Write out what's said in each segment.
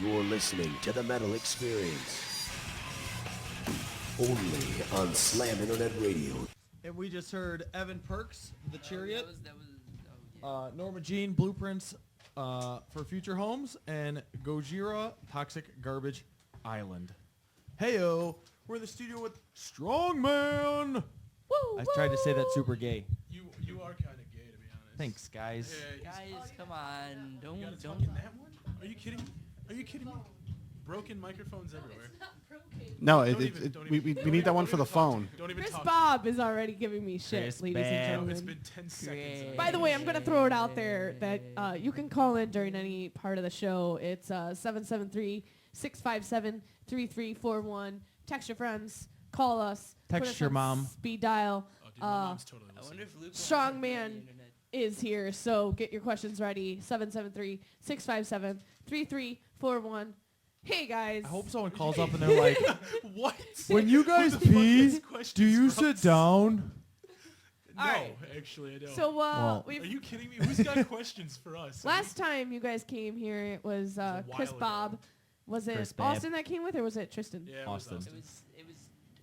You're listening to The Metal Experience. Only on Slam Internet Radio. And we just heard Evan Perks, The Chariot, Oh, Norma Jean, Blueprints for Future Homes, and Gojira, Toxic Garbage Island. Heyo, we're in the studio with Strongman. Woo, I tried to say that super gay. You are kind of gay, to be honest. Thanks, guys. Yeah, Guys, come on. you got a Don't. fucking that one? Are you kidding me? Are you kidding me? Broken microphones everywhere. No, Don't we even need that one don't for the even talk to phone. me. Don't even Chris talk Bob is already giving me shit, Chris ladies and Bob. to me. gentlemen. It's been 10 seconds. By the way, I'm going to throw it out there that you can call in during any part of the show. It's 773-657-3341. Text your friends. Call us. Text put us your on mom. Speed dial. Oh, dude, my mom's totally I listening. wonder if Luke Strongman is here, so get your questions ready. 773-657-3341. Hey, guys. I hope someone calls up and they're like, What? when you guys Who the fuck pee, is questions do you from? sit down? No, Alright. actually, I don't. So, Are we've you kidding me? Who's got questions for us? last time you guys came here, it was a Chris while Bob. ago. Was it Chris Bob. Austin that came with, or was it Tristan? Yeah, it was Austin. Austin. It was.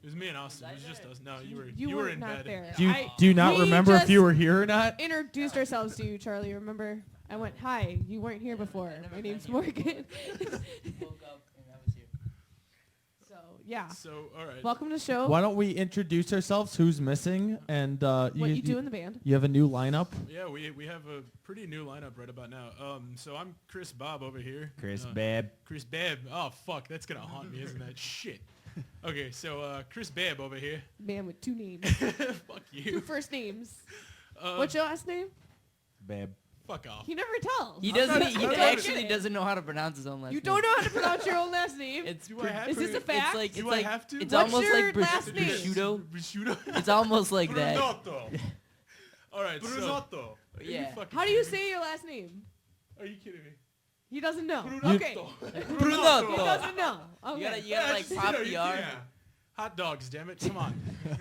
It was me and Austin. It was just us. No, you were were in not bed. there. Do you not we remember if just you were here or not? introduced ourselves to you, Charlie. Remember? I went, hi, you weren't here before. I never My name's been here Morgan. Woke up and I was here. So, yeah. So, all right. Welcome to the show. Why don't we introduce ourselves? Who's missing? And what you do in the band. You have a new lineup. Yeah, we have a pretty new lineup right about now. So I'm Chris Bob over here. Babe. Chris Babb. Oh fuck, that's gonna haunt me, isn't that? Shit. Okay, so Chris Babb over here. Man with two names. Fuck Two you. first names. Uh, What's your last name? Babe. Fuck off. He never tells. He I'm doesn't. not- He I'm not actually kidding. doesn't know how to pronounce his own last You name. don't know how to pronounce your own last name? It's Do I have Is to? this a fact? It's like Do it's I like have to? it's What's almost your like last name? prosciutto. Prosciutto. It's almost like that. All right, so. Are you Yeah. fucking How do you kidding me? say your last name? Are you kidding me? He doesn't know. Brunotto. Okay. He Brunotto. doesn't know. You Okay. gotta like just, pop you the know, R. yeah. Hot dogs, damn it. Come on.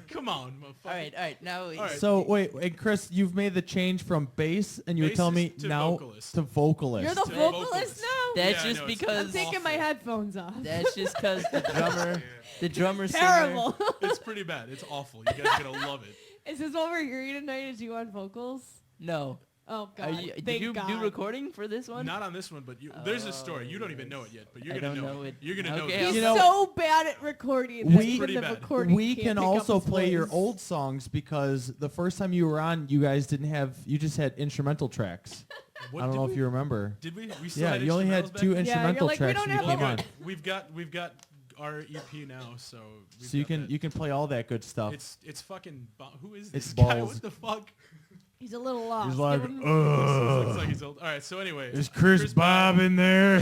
Come on, motherfucker. All right. Now. right. So wait, Chris, you've made the change from bass, and you were telling me Bassist to now vocalist. to vocalist. You're the To vocalist vocalist. now? That's Yeah, I just know, it's because. I'm taking my headphones off. That's just because the drummer singer. Terrible. It's pretty bad. It's awful. You guys are gonna love it. Is this over here tonight? Is you on vocals? No. Oh, God. Are you, did Thank you God. do recording for this one? Not on this one, but there's a story. You don't even know it yet, but you're I gonna don't know know it. it. You're gonna know Okay, this. He's You know- so bad at recording. that We- even Pretty the bad. recording We can't can pick up also his play your voice. old songs because the first time you were on, you guys didn't have. You just had instrumental tracks. What I don't did know we? if you remember. Did we? We still Yeah, had you only had instrumentals back two then? instrumental like, we tracks don't when you have came a- on. Okay, we've got our EP now, so. So you can play all that good stuff. It's fucking. Who is It's this guy? balls. What the fuck? He's a little lost. He's like, Give him- Looks like he's old. All right, so anyway. is Chris Bob in there?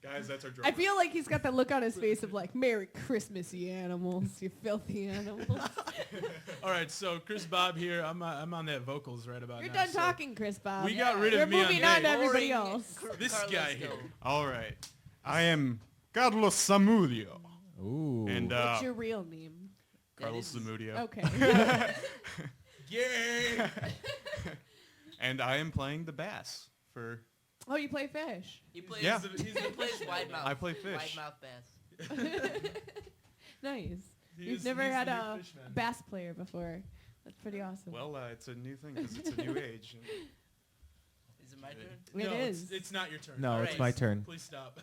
Guys, that's our drummer. I feel like he's got that look on his face of like, Merry Christmas, you animals, you filthy animals. All right, so Chris Bob here. I'm on that vocals right about You're now. done talking, Chris Bob. We got rid of We're me on moving bass. on to everybody Boring else. This Carlos guy Hill. here. All right. I am Carlos Zamudio. Ooh. And What's your real name? Carlos Zamudio. Okay. Yay! And I am playing the bass for... Oh, you play fish. He plays. Yeah. He plays wide mouth. I play Wide fish. mouth bass. Nice. He You've is- never he's had the a new fish man. bass player before. That's pretty awesome. Well, it's a new thing because it's a new age. Is it my turn? It no, is. It's not your turn. No, Alright. it's my turn. Please stop.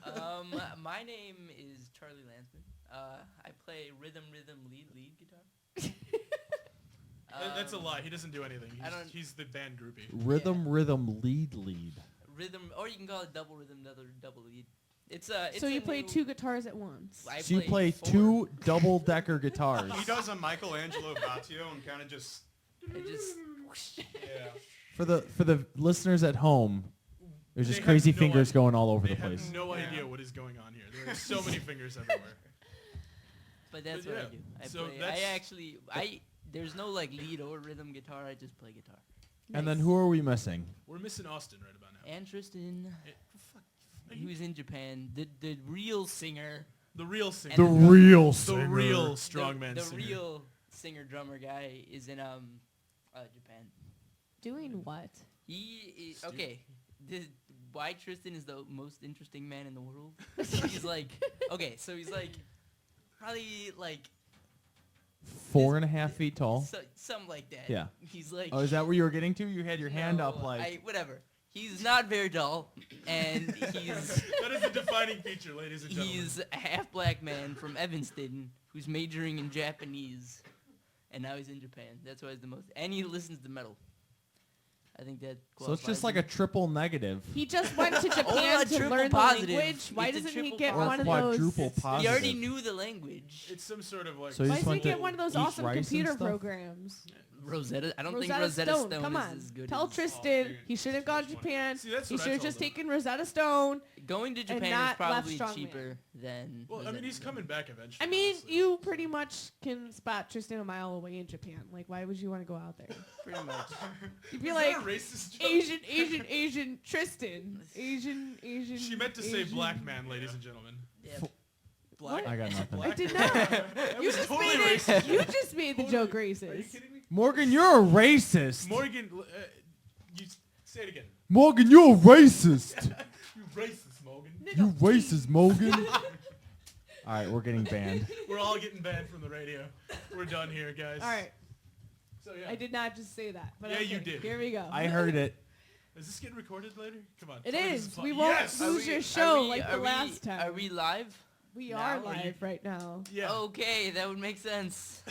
My name is Charlie Lansman. I play rhythm, lead guitar. That's a lie. He doesn't do anything. I don't- He's the band groupie. Rhythm, lead. Rhythm, or you can call it double rhythm, double lead. It's So a you play new- two guitars at once. I So you play four. two double-decker guitars. He does a Michelangelo Batio and kind of just... I just Yeah. For the listeners at home, there's They just have crazy no fingers idea. going all over They the have place. no Yeah. idea what is going on here. There are so many fingers everywhere. But that's But what I yeah, do. I so play. that's- There's no like lead or rhythm guitar. I just play guitar. And then who are we missing? We're missing Austin right about now. And Tristan, Fuck. Are you- who's in Japan, the real singer, The real singer. The real The real strongman the singer. real singer drummer guy is in Japan. Doing what? He is, okay. why Tristan is the most interesting man in the world. He's like, okay, so he's like, probably like 4.5 feet tall. something like that. Yeah. He's like, Oh, is that where you were getting to? You had your hand no, up like. whatever. He's not very tall, and he's That is a defining feature, ladies and gentlemen. he's a half black man from Evanston who's majoring in Japanese, and now he's in Japan. That's why he's the most, and he listens to metal. I think that. So it's just qualifies like him. a triple negative. He just went to Japan a to triple learn the positive. language. Why It's a doesn't he triple get Or one of quadruple those? positive. He already knew the language. It's some sort of like. So he Why just doesn't he went to get one of those eat awesome rice and computer stuff? programs? Rosetta. I don't think Rosetta Rosetta Stone Come is on. as good. Tell as, Tristan dude. he should have gone to Japan. See, that's He what I should have told just him. taken Rosetta Stone. Going to Japan is not left probably strongman. cheaper than. Well, I mean, Rosetta he's Stone. coming back eventually. I mean, honestly. you pretty much can spot Tristan a mile away in Japan. Like, why would you want to go out there? Pretty much. You'd be Is like, that a racist joke? Asian Tristan. Asian. She meant to say Asian. black man, ladies and gentlemen. Yeah. Black. I got nothing. I did not. That You was just totally made it. racist. You just made the joke Are you racist. kidding me? Morgan, you're a racist. Morgan, you say it again. Morgan, you're a racist. You racist, Morgan. You racist, Morgan. All right, we're getting banned. We're all getting banned from the radio. We're done here, guys. All right. So yeah. I did not just say that. But Yeah, okay, you did. Here we go. I heard it. Is this getting recorded later? Come on. It tell me this is. fun. We won't Yes! lose your Are show we- like are the last time. Are we live? We now? are Are you- live right now. Yeah. Okay, that would make sense.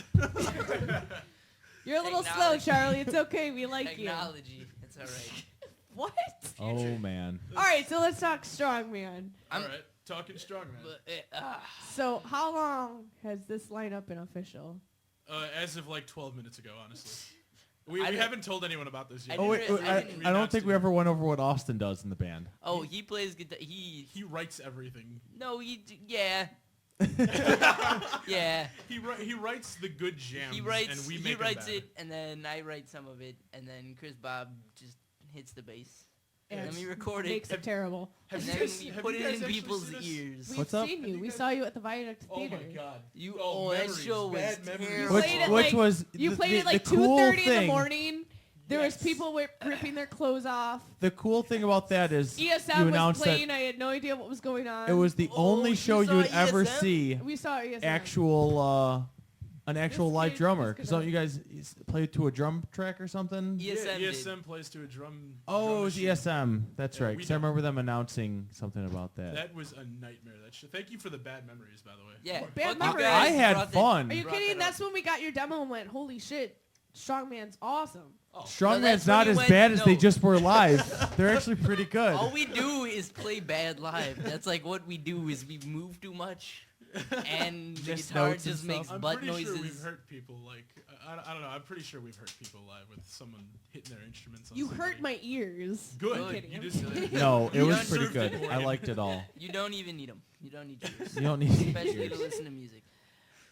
You're a little slow, Technology. Charlie. It's okay. We like you. Technology. It's all right. What? Oh man. All right, so let's talk Strongman. All right. Talking strong, man. But, So how long has this lineup been official? As of like 12 minutes ago, honestly. We I didn't- haven't told anyone about this yet. Oh wait, didn't- I don't think we ever went over what Austin does in the band. oh, he plays guitar. He writes everything. No, yeah. Yeah. He writes the good jams. He writes. And we He make 'em writes better. it, and then I write some of it, and then Chris Bob just hits the bass, And and then we record it, Makes it terrible. Have and you then guys- we have put you it guys in actually people's seen this? ears. We've What's up? seen you. Have We you saw you at the Viaduct Oh Theater. my god. You, Oh, that memories, show was bad memories. terrible. Which, played it which like- was You the, played the, it like the cool 2:30 in the thing. morning. There was Yes. people ripping their clothes off. The cool thing about that is ESM you was announced playing. that I had no idea what was going on. it was the Oh, only you show you saw would ever ESM? see We saw ESM. an actual This live kid drummer. is Don't gonna- you guys play to a drum track or something? ESM Yeah, did. ESM plays to a drum. Oh, drum it was machine. ESM. That's Yeah, right. we 'Cause I don't. remember them announcing something about that. That was a nightmare. That shit. Thank you for the bad memories, by the way. Yeah, Bad fuck you memories. guys I had brought that- fun. Are you brought kidding? that up. That's when we got your demo and went, holy shit, Strongman's awesome. Well, Strongman's that's when not you as went- bad as they no. just were live. They're actually pretty good. All we do is play bad live. That's like what we do is we move too much, and the Just guitar notes and just makes stuff. I'm butt pretty noises. sure we've hurt people. Like I don't know. I'm pretty sure we've hurt people live with someone hitting their instruments. On You somebody. hurt my ears. Good. I'm kidding, You I'm just kidding. No, it You was done pretty served good. it, I Morgan. liked it all. You don't even need them. You don't need yours. You don't need Especially to ears. listen to music.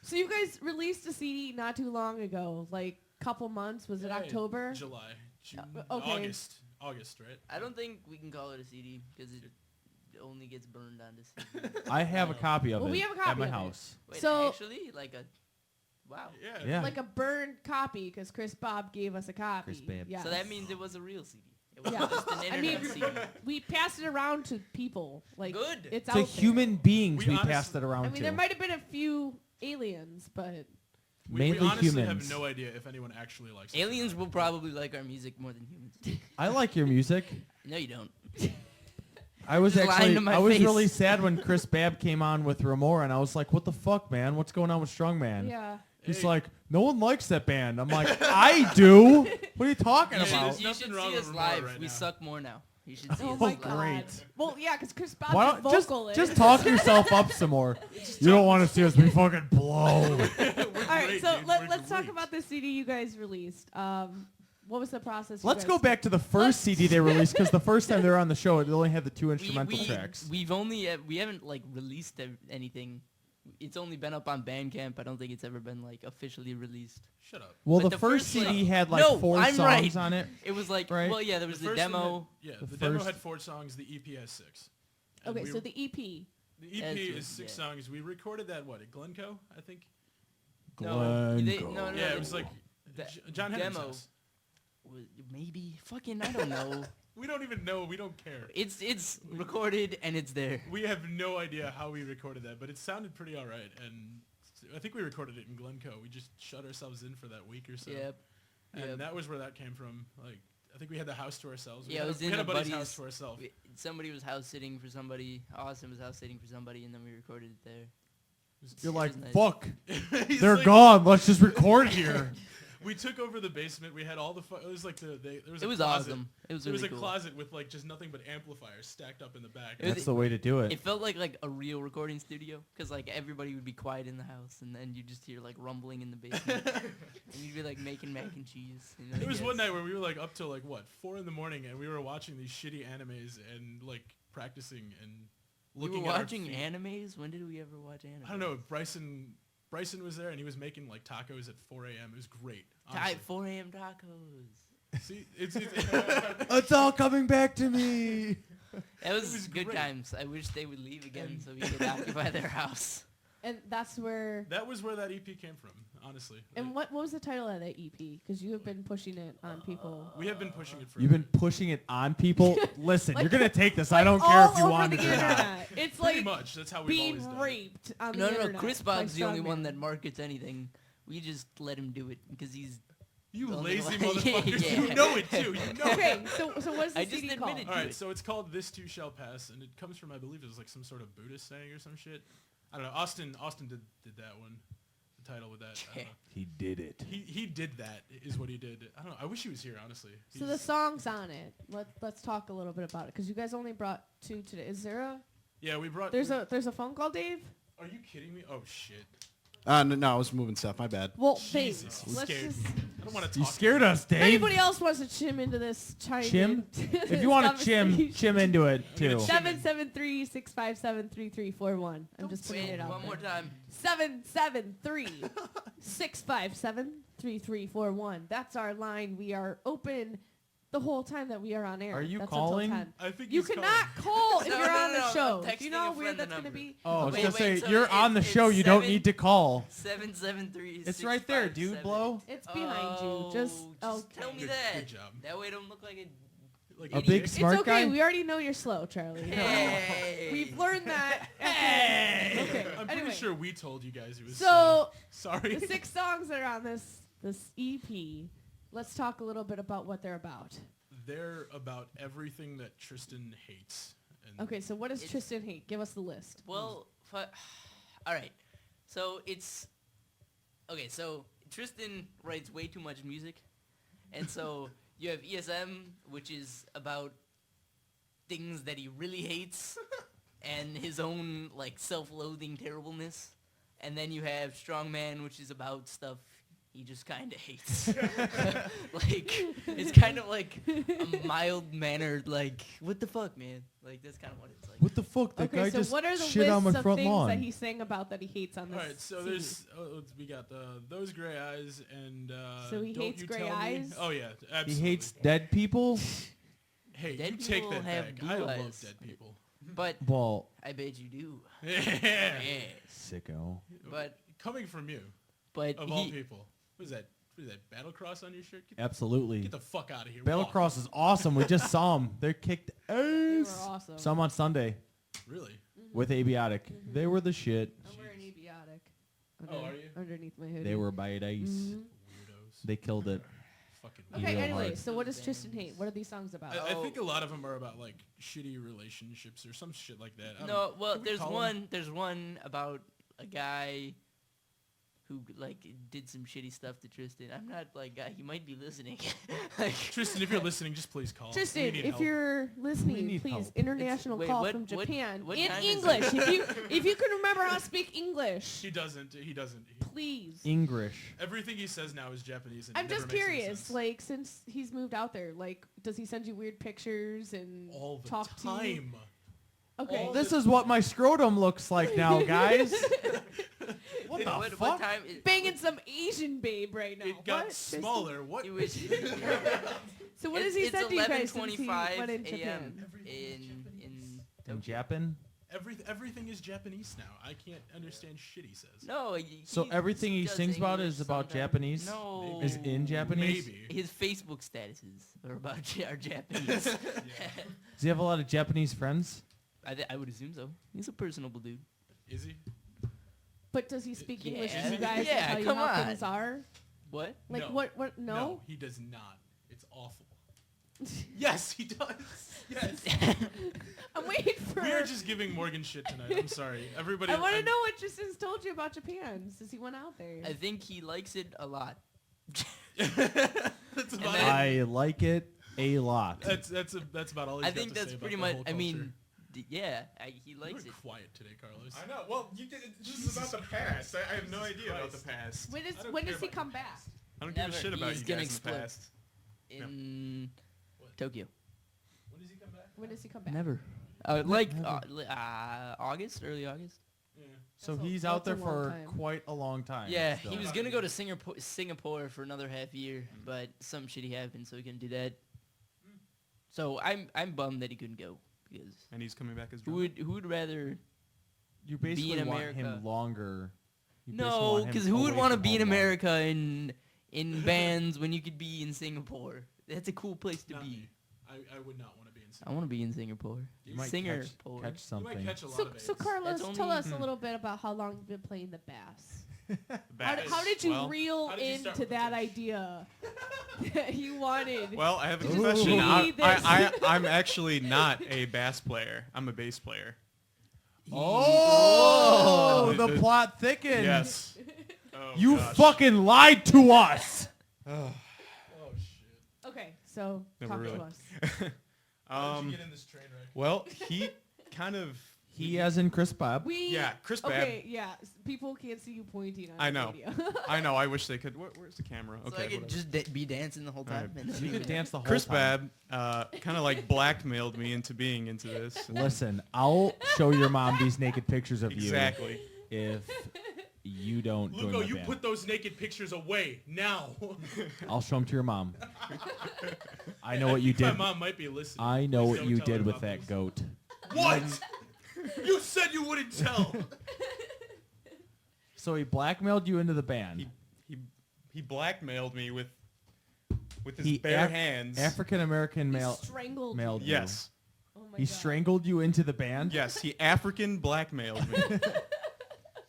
So you guys released a CD not too long ago, like couple months. Was it Yeah, October? July, June, okay. August, right? I don't think we can call it a CD because it only gets burned onto CD. I have a copy of Well, it we have a at copy my of it. house. Wait, So- actually, like a wow. Yeah. Yeah. Like a burned copy, because Chris Bob gave us a copy. Chris Babb. Yes. So that means it was a real CD. It was Yeah. just an I internet mean, CD. we passed it around to people. Like Good. It's To out human beings, We we honestly- passed it around there. I mean, to. there might have been a few aliens, but We Mainly honestly humans. have no idea if anyone actually likes it. Aliens will probably like our music more than humans. I like your music. No, you don't. I was Just lying actually, to my I was face. really sad when Chris Babb came on with Remora, and I was like, "What the fuck, man? What's going on with Strongman?" yeah. He's Hey. like, "No one likes that band." I'm like, "I do. What are you talking You Yeah, about?" there's should, you nothing should wrong see with us Remora live. right We now. suck more now. You should see Oh us my live. god. great. Well, yeah, because Chris Bob's Why a don't just vocalist. talk yourself up some more? You don't want to see us. We fucking blow. All right, great, so dude. let's We're talk great. about the CD you guys released. What was the process? you Let's guys go did? back to the Let's- first CD they released because the first time they were on the show, it only had the two instrumental tracks. We've only we haven't like released anything. It's only been up on Bandcamp. I don't think it's ever been like officially released. Shut up. Well, But the the first first, CD like- had like No, 4 I'm songs right. on it. It was like, Right. well, yeah, there was the first one demo. had, The the demo first- had 4 songs. The EP has 6. And Okay, we- so the EP. the EP That's is it, 6 yeah. songs. We recorded that at Glencoe, I think. No, they- Glencoe. no, Yeah, the- it was like the John Henry's demo. house. Maybe fucking I don't know. We don't even know. We don't care. It's recorded and it's there. We have no idea how we recorded that, but it sounded pretty all right. And I think we recorded it in Glencoe. We just shut ourselves in for that week or so. Yep. And that was where that came from. Like, I think we had the house to ourselves. Yeah, it was we in had a a buddy's buddy's house to ourselves. Somebody was house sitting for somebody. Austin was house sitting for somebody, and then we recorded it there. You're It like, was nice. fuck. He's They're like- gone. Let's just record here. We took over the basement. We had all the. It was like there was. It was closet. awesome. It was There was really a cool. closet with like just nothing but amplifiers stacked up in the back. It was- That's the way to do it. It felt like a real recording studio, because like everybody would be quiet in the house, and then you just hear like rumbling in the basement, and you'd be like making mac and cheese. You know, There was I one guess. night where we were like up till like what 4 a.m. and we were watching these shitty animes and like practicing and We looking were at our watching feet. animes. When did we ever watch anime? I don't know. Bryson was there and he was making like tacos at 4 a.m. It was great. Type honestly. 4 a.m. tacos. See, it's It's all coming back to me. That was, was good great. times. I wish they would leave again And- so we could occupy their house. And that's where. that was where that EP came from. Honestly. And what was the title of that EP? Because you have been pushing it on people. We have been pushing it for. You've been pushing it on people. Listen, Like- you're gonna take this. I Like, don't care all if you over want the it or not. internet. It's pretty like much. That's how we've always being done it. raped on the No, internet. Chris by Bob's the only one Strongman. that markets anything. We just let him do it because he's. You Don't lazy know. motherfuckers. Yeah. You know it too. You know it. Okay, so what is the I just CD admitted called? to All right, it. so it's called "This Too Shall Pass," and it comes from, I believe, it was like some sort of Buddhist saying or some shit. I don't know. Austin did that one. The title with that. I don't know. He did it. He did that is what he did. I don't know. I wish he was here, honestly. So the song's on it. Let's talk a little bit about it because you guys only brought 2 today. Is there a Yeah, we brought. there's a phone call, Dave? Are you kidding me? Oh shit. No, I was moving stuff. My bad. Well, Jesus, Dave, let's scared just. me. I don't want to You talk. scared us, If Dave. anybody else wants to chime into this, chime Chim? in. If you want to chim into it too. chim. 773-657-3341. I'm just putting Wait, it out one there. more time. 773-657-3341. That's our line. We are open the whole time that we are on air. Are you That's calling? Until 10. I think You he's cannot call if No, you're no, on no, the I'm show. Do texting you know how a weird friend that's the going to number. be? Oh, I was Wait, gonna say so you're on the it's show. You don't 7 need to call. 773. It's right there, dude. Blow. It's behind you. Just tell me Good- that. good job. That way I don't look like a. Like A Idiot. big It's It's smart okay. guy. We already know you're slow, Charlie. Hey. We've learned that. Hey. Okay. I'm Anyway. pretty sure we told you guys it was. So Sorry. the 6 songs that are on this EP. Let's talk a little bit about what they're about. They're about everything that Tristan hates. And Okay, so what does It's- Tristan hate? Give us the list. Well, all right. So it's okay. So Tristan writes way too much music, and so you have ESM, which is about things that he really hates and his own like self-loathing terribleness, and then you have Strongman, which is about stuff he just kind of hates. Like it's kind of like a mild-mannered like, what the fuck, man? Like that's kind of what it's like. What the fuck? That Okay, guy so just what are the shit on my lists of front things lawn. that he sang about that he hates on this All right, so CD? there's we got those gray eyes and So he Don't hates You Gray Tell Me. Eyes? Oh yeah, He absolutely. hates dead people. Hey, Dead you take people that have back. blue I love eyes. dead people. But Well, I bet you do. Yeah. Yeah. sicko. But Coming from you, but of all he, people, what is that? What is that? Battle Cross on your shirt? Absolutely. Get the fuck out of here. Battle Walk. Cross is awesome. We just saw them. They kicked They were ass. awesome. Some on Sunday Really? with Abiotic. They were the shit. I'm wearing Abiotic. Oh, are you? Underneath my hoodie. They were by dice. Mhm. Weirdos. They killed it. Fucking. Okay, real anyway, hard. so what does Tristan hate? What are these songs about? I think a lot of them are about like shitty relationships or some shit like that. I don't no, know. well, Can we there's call one. them? There's one about a guy who like did some shitty stuff to Tristan. I'm not like he might be listening. Like, Tristan, if you're listening, just please call. Tristan, We need if help. you're We listening, need please, help. international Wait, call what- from what- Japan what in time is it? English. if you can remember how to speak English, He doesn't. He doesn't. please. English. Everything he says now is Japanese. And it I'm never just makes any curious, sense. like since he's moved out there, like does he send you weird pictures and all the talk to you? time. Okay. all This is what my scrotum looks like now, guys. What the what fuck? time is Banging some Asian babe right now. It got What, Tristan? smaller. What? He was, So what does he send you guys since he 11:25 went in a.m. Japan? in In Japan? Everything is Japanese now. I can't understand shit he says. No. So everything he does sings about English is about sometimes. Japanese? No. Is in Japanese? Maybe. His Facebook statuses are about are Japanese. Does he have a lot of Japanese friends? I would assume so. He's a personable dude. Is he? But does he speak English Yeah. to you guys Yeah, and tell you come how on. things are? What? Like No. what? No. He does not. It's awful. Yes, he does. Yes. I'm waiting for. We are just giving Morgan shit tonight. I'm sorry. Everybody. I want to know what Tristan's told you about Japan since he went out there. I think he likes it a lot. That's about then- it. I like it a lot. That's about all he's I got think to that's say about pretty the much. whole I mean, culture. yeah, he You likes were it. quiet today, Carlos. I know. Well, you did. This is about the past. I have no idea about the past. When I don't when care does he about come back? I don't give a Never. shit about He's you gonna guys in the explode. past. In What? Tokyo. When does he come back? When does he come back? Never. August, early August. Yeah. So That's a- he's out there that's a long for time. quite a long time. Yeah, still. he was gonna go to Singapore for another half year, but some shitty happened, so he couldn't do that. So I'm bummed that he couldn't go because And he's coming back as who drummer. would rather? You basically in want America. him longer. You basically No, want him because who would away want to from be in home longer. America in bands when you could be in Singapore? That's a cool place to Not be. me. I would not want to be in I Singapore. want to be in Singapore. You might Singapore. catch You something. might catch a lot So, of AIDS. so Carlos, That's tell only- us a little bit about how long you've been playing the bass. Bass. How did you Well- reel How did you start into with the that fish? idea that you wanted? Well, I have a Just confession. give I, me this. I'm actually not a bass player. I'm a bass player. Oh, Oh. the plot thickened. Yes. Oh, You gosh. fucking lied to us. Oh shit. Okay, so Never talk really. to us. How did you get in this train wreck? Well, he kind of. He as in Chris Bob. We Yeah, Chris Babb. Okay, yeah. People can't see you pointing on I the know. video. I know. I wish they could. Where's the camera? So Okay. I could whatever. just be dancing the whole time. Alright. and not You even- could dance the whole Chris time. Babb kind of like blackmailed me into being into this. Listen, I'll show your mom these naked pictures of Exactly. you if you don't join Lugo, my you band. put those naked pictures away now. I'll show them to your mom. I know I what you think did. My mom might be listening. I know Please what don't you tell her did with about that this. goat. What? You said you wouldn't tell. So he blackmailed you into the band. He blackmailed me with his He bare Af- hands. African American He male strangled mailed you. you. Yes. Oh my He God. strangled you into the band. Yes. He African blackmailed me.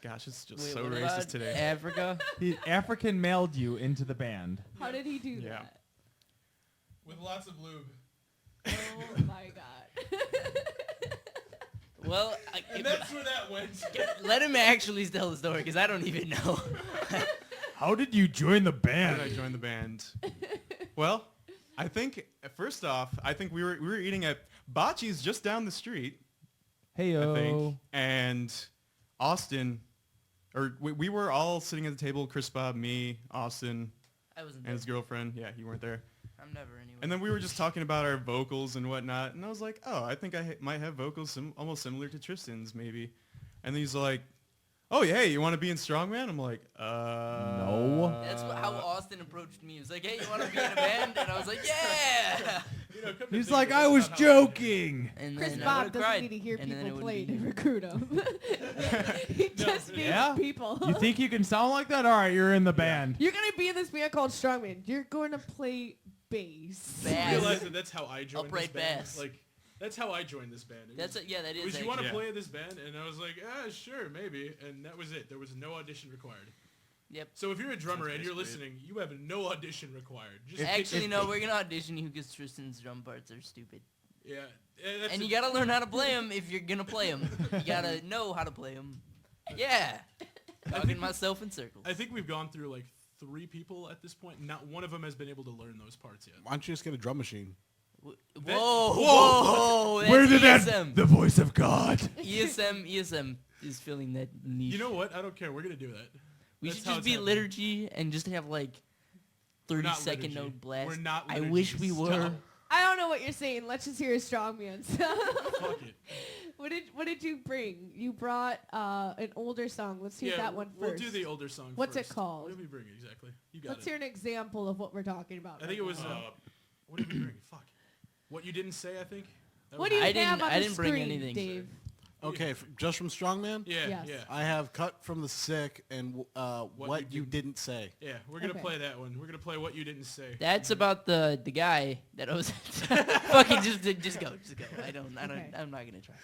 Gosh, it's just Wait, so what racist about today. Africa. He African mailed you into the band. How did he do Yeah. that? With lots of lube. Oh my God. Well, And that's where that went. let him actually tell the story because I don't even know. How did you join the How band? did I join the band? Well, I think first off, I think we were eating at Bocce's just down the street. Hey I yo. think, and Austin, or we were all sitting at the table. Chris Bob, me, Austin, I wasn't and there. his girlfriend. Yeah, you weren't there. I'm never anywhere. And then we were just talking about our vocals and whatnot, and I was like, oh, I think I might have vocals almost similar to Tristan's, maybe. And then he's like, oh, yeah, you want to be in Strongman? I'm like, No. That's how Austin approached me. He was like, "Hey, you want to be in a band?" And I was like, "Yeah." You know, come to He's think like, of it, I that's was not how it ended. joking. And Chris then I Bob would've doesn't cried, need to hear and then it people wouldn't play be- to recruit him. He just needs Yeah? people. You think you can sound like that? All right, you're in the band. You're going to be in this band called Strongman. You're going to play bass. You Bass. realize that that's how I joined Upright this band. bass. Like, that's how I joined this band. It That's was, yeah, that it is. was you want to actually- play this band, and I was like, sure, maybe, and that was it. There was no audition required. Yep. So if you're a drummer and you're basically listening, you have no audition required. Just Actually, no, we're gonna audition you because Tristan's drum parts are stupid. yeah. That's And it. you gotta learn how to play them if you're gonna play them. You gotta know how to play them. Yeah. Talking myself in circles. I think we've gone through like 3 people at this point. Not one of them has been able to learn those parts yet. Why don't you just get a drum machine? Whoa, That- whoa, that's Where did ESM. that? The voice of God. ESM is filling that niche. You know what? I don't care. We're gonna do that. we That's should how just it's be happening. liturgy and just have like We're not 30-second liturgy. note blast. We're not I liturgy. wish we were. Stop. I don't know what you're saying. Let's just hear a Strongman. Fuck it. What did you bring? You brought an older song. Let's hear that one We'll first. do the older song What's it first. called? What did we bring exactly? You got Let's it. hear an example of what we're talking about. I think right it was. now. What did we bring? Fuck. What you didn't say, I think. That What was- do you I didn't- have on I the didn't bring screen, anything. Dave? Okay, just from Strongman? Yeah, Yes. yeah. I have Cut from the Sick and What You Didn't Say. Yeah, we're gonna Okay. play that one. We're gonna play What You Didn't Say. That's about the guy that I was. Fucking just go. Okay. I'm not gonna try.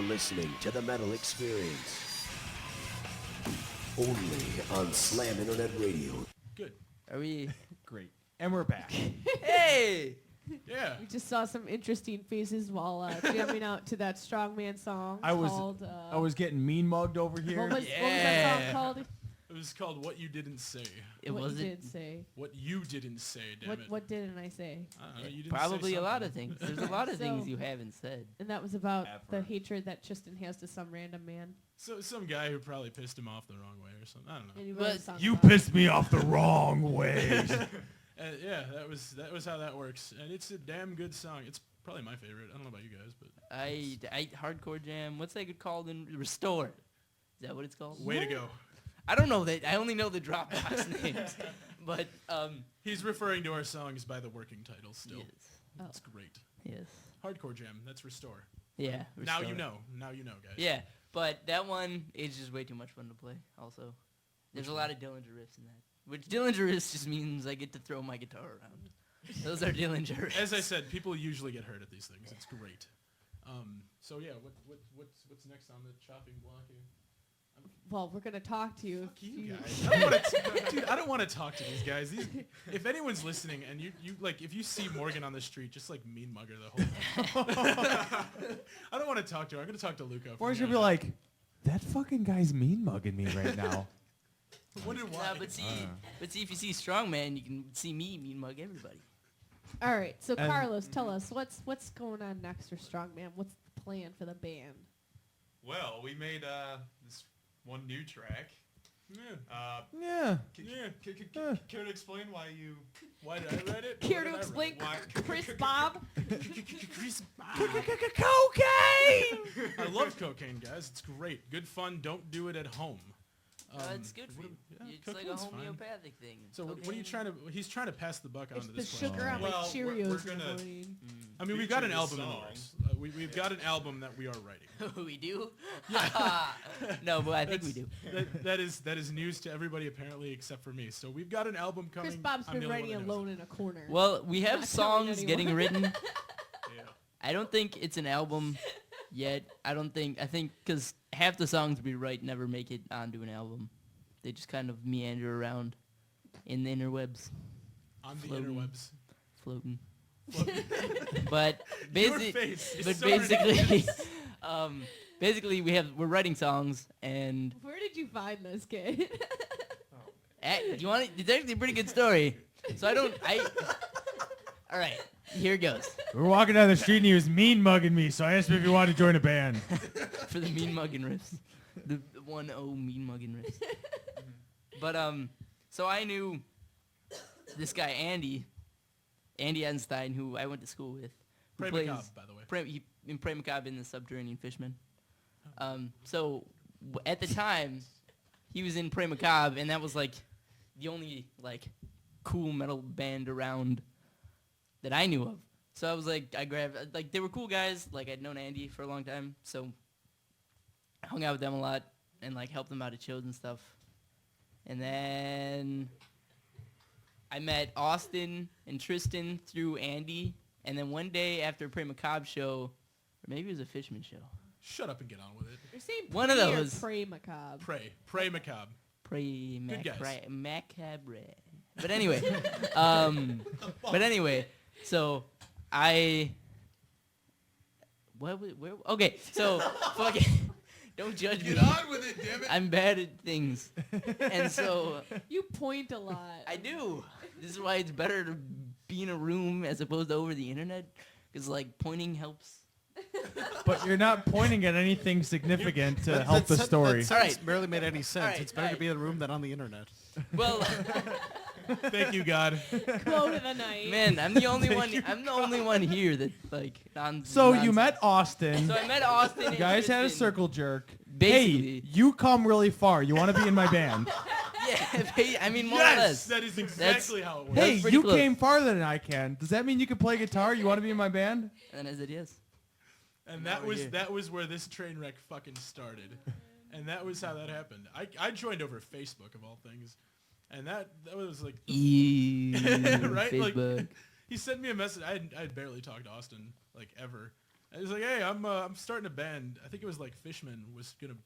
listening to the Metal Experience. Only on Slam Internet Radio. Good. Are we? Great. And we're back. Hey! Yeah. We just saw some interesting faces while jamming out to that Strongman song I was called... I was getting mean mugged over here. what was that Yeah. song called? It was called What You Didn't Say. It What wasn't you did say. What you didn't say, damn it. What didn't I say? I don't know, you didn't probably say a lot of something. things. There's a lot of things So- you haven't said. And that was about the Ever. hatred that Tristan has to some random man. So some guy who probably pissed him off the wrong way or something. I don't know. And he But wrote a song You about it. pissed me off the wrong way. Yeah, that was how that works, and it's a damn good song. It's probably my favorite. I don't know about you guys, but I hardcore jam. What's that called in Restore? Is that what it's called? way to go. I don't know that. I only know the Dropbox names. But He's referring to our songs by the working titles still. yes, Oh. It's great. yes, Hardcore Jam. That's Restore. yeah. Now you Restore. know. Now you know, guys. Yeah, but that one is just way too much fun to play. Also, there's a lot of Dillinger riffs in that. Which Dillinger riffs just means I get to throw my guitar around. Those are Dillinger riffs. As I said, people usually get hurt at these things. It's great. So yeah, what's next on the chopping block here? Well, we're gonna talk to you. Fuck you guys. I don't wanna dude, I don't want to talk to these guys. If anyone's listening and you like, if you see Morgan on the street, just like mean mugger the whole time. I don't want to talk to her. I'm gonna talk to Luca. Or she'll be like, that fucking guy's mean mugging me right now. Wonder why. But see, if you see Strongman, you can see me mean mug everybody. All right, so And- Carlos, tell us what's going on next for Strongman. What's the plan for the band? Well, we made this one new track. Yeah. Care to explain why you... Why did I write it? Care to explain, Chris Bob? Cocaine! I love cocaine, guys. It's great. Good fun. Don't do it at home. It's good for you. yeah, It's like a cocaine's fine. homeopathic thing. So what are you trying to? He's trying to pass the buck It's on to the this sugar one. on my Well, we're Cheerios in the gonna- morning. I mean, we've got an feature album this in the song. works. We've got an album that we are writing. We do? No, but I think we do. That is news to everybody apparently except for me. So we've got an album coming. Chris Bob's I'm been the only writing one that knows alone in a corner. Well, we have Not telling songs anyone. getting written. it. Yeah. I don't think it's an album yet. I think because half the songs we write never make it onto an album. They just kind of meander around in the interwebs, On the Floating. interwebs. floating. But Your face is so basically, basically we're writing songs and Where did you find this kid? you want it? It's actually a pretty good story. So all right, here it goes We were walking down the street and he was mean mugging me, so I asked him if he wanted to join a band. for the mean mugging riffs, the 1-0 mean mugging riffs. But so I knew this guy Andy Einstein, who I went to school with. who Pray plays- Macabre, by the way. in Prey Macabre in the Subterranean Fishman. So at the time, he was in Prey Macabre, and that was like the only like cool metal band around that I knew of. So I was like, I grabbed like they were cool guys. Like I'd known Andy for a long time, so I hung out with them a lot and like helped them out at shows and stuff. And then I met Austin and Tristan through Andy. And then one day after a Prey Macabre show, or maybe it was a Fishman show. Shut up and get on with it. You're saying One of Prey or those. Prey Macabre. Pray Macabre. Prey Good guys. Macabre. But anyway, so okay, so fucking don't judge me. Get on with it, damn it. I'm bad at things. And so You point a lot. I do. This is why it's better to be in a room as opposed to over the internet, because like pointing helps. But you're not pointing at anything significant to help the story. That All right. sentence barely made any sense. All right, It's better all to right. be in a room than on the internet. Well, Thank you, God. Quote of the night. man, I'm the only one. I'm the only one here that like. So you nonsense. met Austin. So I met Austin. You and guys had a Tristan. circle jerk. Basically. Hey, you come really far. You want to be in my band? Yeah, I mean more or Yes, less. that is exactly how it works. Hey, pretty you close. came farther than I can. Does that mean you can play guitar? You want to be in my band? And I said yes. And Now we're here. that was where this train wreck fucking started. And that was how that happened. I joined over Facebook of all things. And that was like right? Like Facebook. he sent me a message. I'd barely talked to Austin like ever. And he's like, "Hey, I'm starting a band. I think it was like Fishman was going to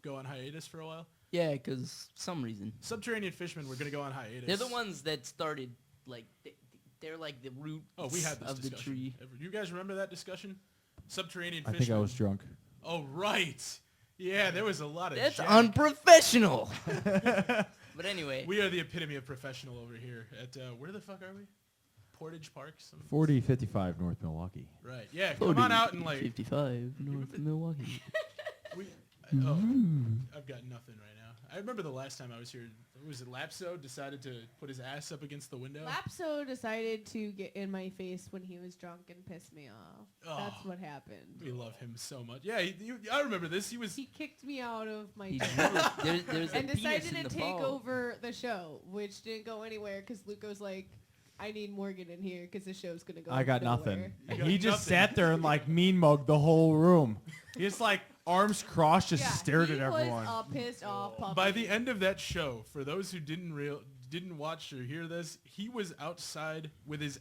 go on hiatus for a while. Yeah, because some reason. Subterranean Fishmen were going to go on hiatus. They're the ones that started, like, they're like the root Oh, we had this of the discussion. tree. You guys remember that discussion? Subterranean I Fishmen. think I was drunk. Oh, right. Yeah, there was a lot of That's jack. unprofessional. But anyway, We are the epitome of professional over here at, where the fuck are we? Portage Park? 4055 North Milwaukee. Right, yeah, come on out and like, 55 North Milwaukee. I've got nothing right now. I remember the last time I was here, was it Lapso decided to put his ass up against the window? Lapso decided to get in my face when he was drunk and piss me off. That's Oh. what happened. We love him so much. Yeah, I remember this. He was, He kicked me out of my He's tent there's a and penis decided in to the take fall. over the show, which didn't go anywhere because Luke was like, I need Morgan in here because the show's going to go I got nowhere. nothing. And got he just nothing. sat there and like mean mugged the whole room. He just like arms crossed, just Yeah, stared he at everyone. was a pissed off puppy. by the end of that show, for those who didn't watch or hear this, he was outside with his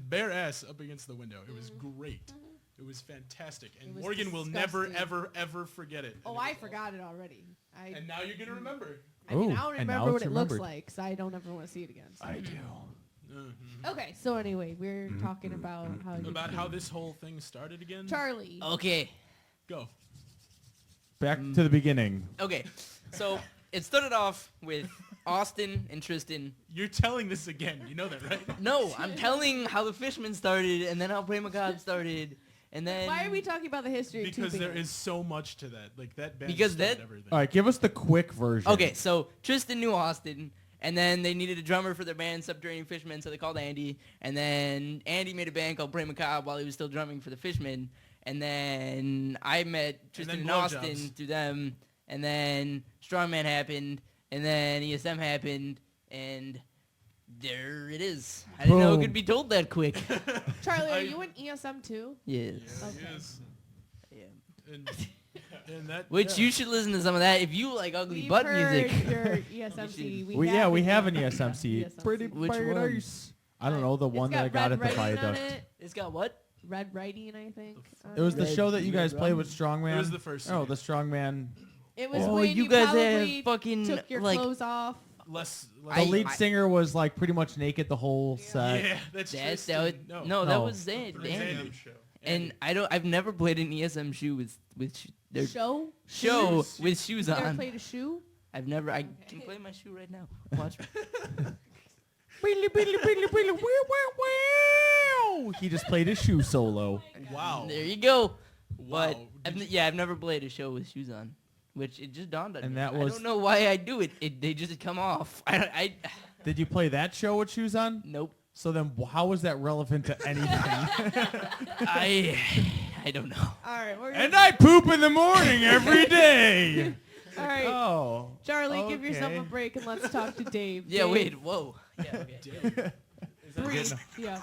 bare ass up against the window. It was great. It was fantastic, and It was Morgan will never, disgusting. ever forget it. Oh, And it I was forgot it already. And now you're gonna remember. I mean, Ooh, I don't and now remember what it's it looks remembered. like, so I don't ever want to see it again. So. I do. Mhm. Okay, so anyway, we're talking about how you About how this whole thing started again. Charlie. Okay. Go. Back to the beginning. Okay. So it started off with Austin and Tristan. You're telling this again. You know that, right? No, I'm telling how the Fisherman started, and then how Prima God started, and then Why are we talking about the history of Because there tubing? is so much to that. Like that band. Because started that- everything. All right, give us the quick version. Okay, so Tristan knew Austin, and then they needed a drummer for their band, Subterranean Fishermen, so they called Andy. And then Andy made a band called Bray McCobb while he was still drumming for the Fishermen. And then I met Tristan and, then Austin blowjobs. through them. And then Strongman happened, and then ESM happened, and there it is. I didn't know it Boom. could be told that quick. Charlie, are you in ESM too? Yes. Okay. Yes. Yeah. And that. Which yeah. you should listen to some of that if you like ugly We've butt heard music. your ESMC. We have an ESMC. ESMC. Pretty Which pretty one? nice. I don't know, the It's one that I got red at the writing on viaduct. it. It's got what? Red writing, I think. It was the Red- show that you guys Red played Rum? with Strongman. It was the first Oh, CD. the Strongman. It was Oh, when you you guys probably have fucking took your like clothes off. Less. The I- lead singer was like pretty much naked the whole set. Yeah, that's that's Tristan. that. No. No, that No. was it. It was Damn. Andy. Show. And I've never played an ESM shoe with their Show? show Shoes? with shoes You ever on. played a shoe? I've never. I Okay. can play my shoe right now. Watch me. He just played his shoe solo. Wow. There you go. Wow. But I've never played a show with shoes on, which it just dawned on And me. that I was- don't know why I do it. They just come off. I Did you play that show with shoes on? nope. So then how was that relevant to anything? I don't know. All right, we're And I poop in the morning every day. all right. Oh. Charlie, give yourself a okay. break and let's talk to Dave. Yeah. Dave, Wait. Whoa. Yeah. Okay. breathe. Yeah.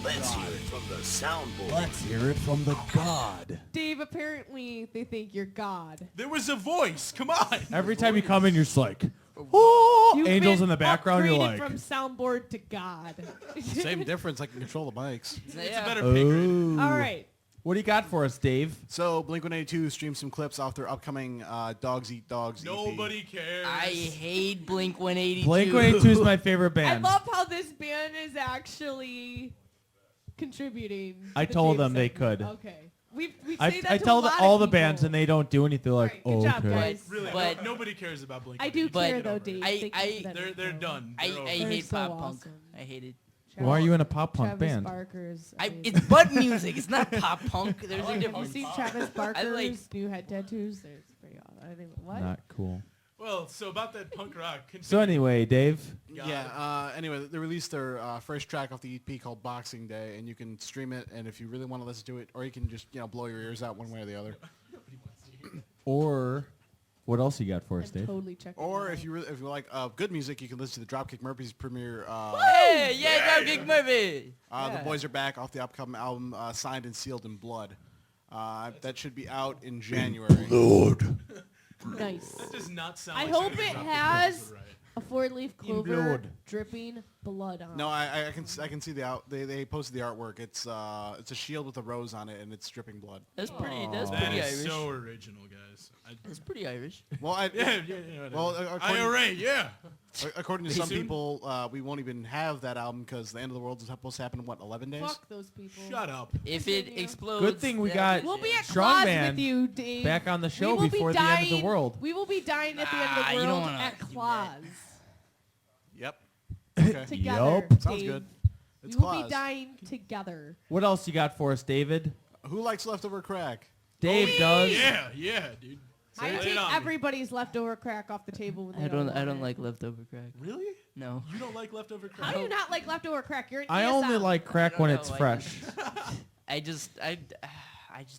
Let's hear it from the soundboard. Let's hear it from the god. Dave, apparently they think you're God. There was a voice. Come on. Every time you come in, you're just like, oh, You've angels been in the background. You're upgraded like, from soundboard to God. Same difference. I can control the mics. It's a Yeah. better pay grade. oh. All right. What do you got for us, Dave? So Blink-182 streamed some clips off their upcoming Dogs Eat Dogs EP. Nobody cares. I hate Blink 182. Blink 182 is my favorite I band. love how this band is actually contributing. I to told Dave's them they segment. could. Okay. We say I that to tell a lot all of the people. bands and they don't do anything. They're like, All right, good job, okay. guys. Really, But- nobody cares about Blink. I do But- care though, Dave. I- Thank I- you for that They're info. done. I They're over. hate They're so pop punk. awesome. I hate it. Why are you in a pop punk Travis band? Barker's. It's butt music. It's not pop punk. There's a You difference. see Travis Barker's like- new head tattoos? There's pretty awesome. I think what? Not cool. Well, so about that punk rock. So anyway, Dave, Yeah. Anyway, they released their first track off the EP called Boxing Day, and you can stream it. And if you really want to listen to it, or you can just blow your ears out one way or the other. or what else you got for us, I'm Dave? totally checking. Or that if you like good music, you can listen to the Dropkick Murphys premiere. Hey, yeah, Dropkick Murphy. The Yeah. Boys Are Back off the upcoming album, Signed and Sealed in Blood. That should be out in January. out. Nice. That does not sound I like hope something it Dropkick has Murphys would write. a four-leaf clover blood. dripping blood on. No, I can see the they posted the artwork. It's a shield with a rose on it, and it's dripping blood. That's pretty. That's That pretty is Irish. so original, guys. That's pretty Irish. Well, Yeah. Well, according- IRA, yeah. according to some Soon? people, we won't even have that album because the end of the world is supposed to happen in 11 days? Fuck those people. Shut up. If it Continue. explodes, Good thing we then got- We'll be at Strongman Claws with you, Dave. Back on the show We will be before the end of the dying- world. We will be dying at the end of Ah, the you don't world wanna at do that. Claws. Yep. Okay. Together. Yup. Sounds Dave. good. It's We will be Claus. dying together. What else you got for us, David? Who likes leftover crack? Dave does. Yeah, dude. I Lay it take on me. everybody's leftover crack off the table when they I don't want like it. leftover crack. Really? No. You don't like leftover How crack? do you not like leftover crack? You're an I ESM. only like crack don't when know, it's I fresh. I just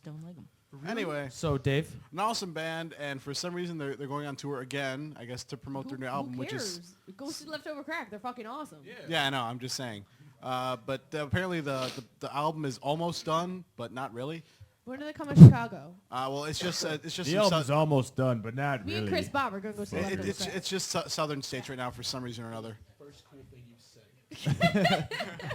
don't like them. Anyway, So, Dave, an awesome band, and for some reason they're going on tour again, I guess to promote their new album, Who which cares? is... Go see leftover crack. They're fucking awesome. Yeah, I know, I'm just saying. But apparently the album is almost done, but not really. When do they come to Chicago? Well, it's just the some album's almost done, but not Me really. and Chris Bob are gonna go see leftover crack. it's just southern states right now for some reason or another. First cool thing you said.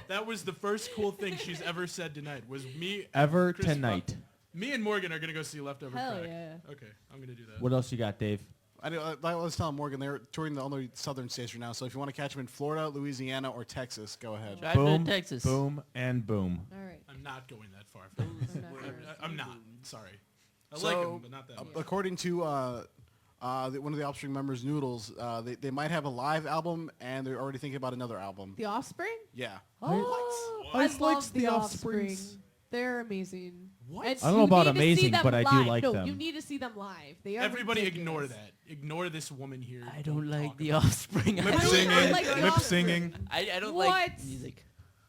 That was the first cool thing she's ever said tonight. Was me Ever Chris tonight. Me and Morgan are gonna go see Leftover Hell Crack. yeah. Okay, I'm gonna do that. What else you got, Dave? I was telling Morgan they're touring the only southern states right now. So if you want to catch them in Florida, Louisiana, or Texas, go ahead. Drive Boom, to Texas. boom, and boom. All right. I'm not going that far. I'm not gonna- I'm not. Sorry. I So, like him, but not that much. According to one of the Offspring members, Noodles, they might have a live album, and they're already thinking about another album. The Offspring? Yeah. Oh, I I liked love the the Offspring. Offsprings. They're amazing. What? And I don't know you about need to see amazing, them but I do live. like no, them. you need to see them live. They are Everybody ridiculous. ignore that. Ignore this woman here. I don't like talk the about Offspring. Lip I don't singing, like the lip Offspring. singing. I don't What? like music.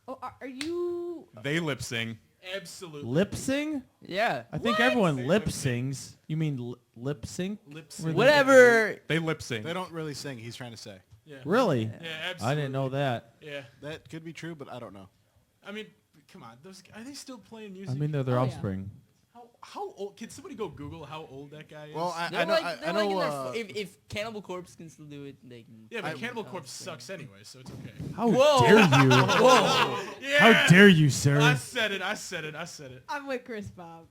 Oh, are you? They lip sing. it. Absolutely. Lip sing? Yeah. I think What? everyone lip sings. You mean lip sync? Lip sync. Whatever. They lip sing. They don't really sing, he's trying to say. Yeah. Really? Yeah, absolutely. I didn't know that. Yeah. That could be true, but I don't know. I mean, come on. Those are they still playing music? I mean, they're their Oh, yeah. offspring. how old? Can somebody go Google how old that guy is? Well, They're I know. like, I they're know. like in their if Cannibal Corpse can still do it, they can. yeah, but I- Cannibal Corpse sucks anyway, so it's okay. How Whoa. dare you? Whoa. Yeah. How dare you, I sir? said it. I said it. I said it. I'm with Chris Bob.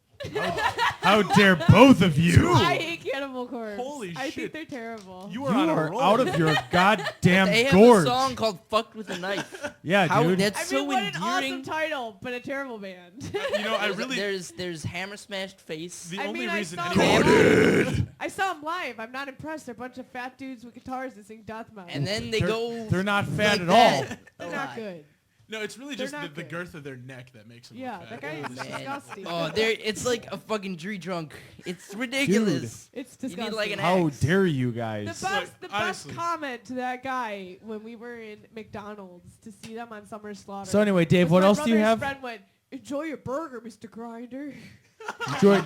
How dare both of you? I hate Cannibal Corpse. Holy I shit. think they're terrible. You You are on a are roll. out of your goddamn They have gorge. a song called "Fucked with a Knife." Yeah, How dude. that's I so mean, what an endearing. awesome title, but a terrible band. You know, I really. There's Hammer Smashed Face. The I only mean, reason I anyone. saw I saw them live. I'm not impressed. They're a bunch of fat dudes with guitars that sing death metal. And then they They're- go. They're not fat like at that. all. they're a not lot. good. No, it's really They're just the not good. girth of their neck that makes them. Yeah, look that fat. guy is Man. disgusting. Oh, it's like a fucking tree trunk. It's ridiculous. It's You disgusting. need like an How axe. dare you the guys? best, Look, the honestly. best comment to that guy when we were in McDonald's to see them on Summer Slaughter. So anyway, Dave, was what my else do you brother's have? Friend went, enjoy your burger, Mr. Grinder.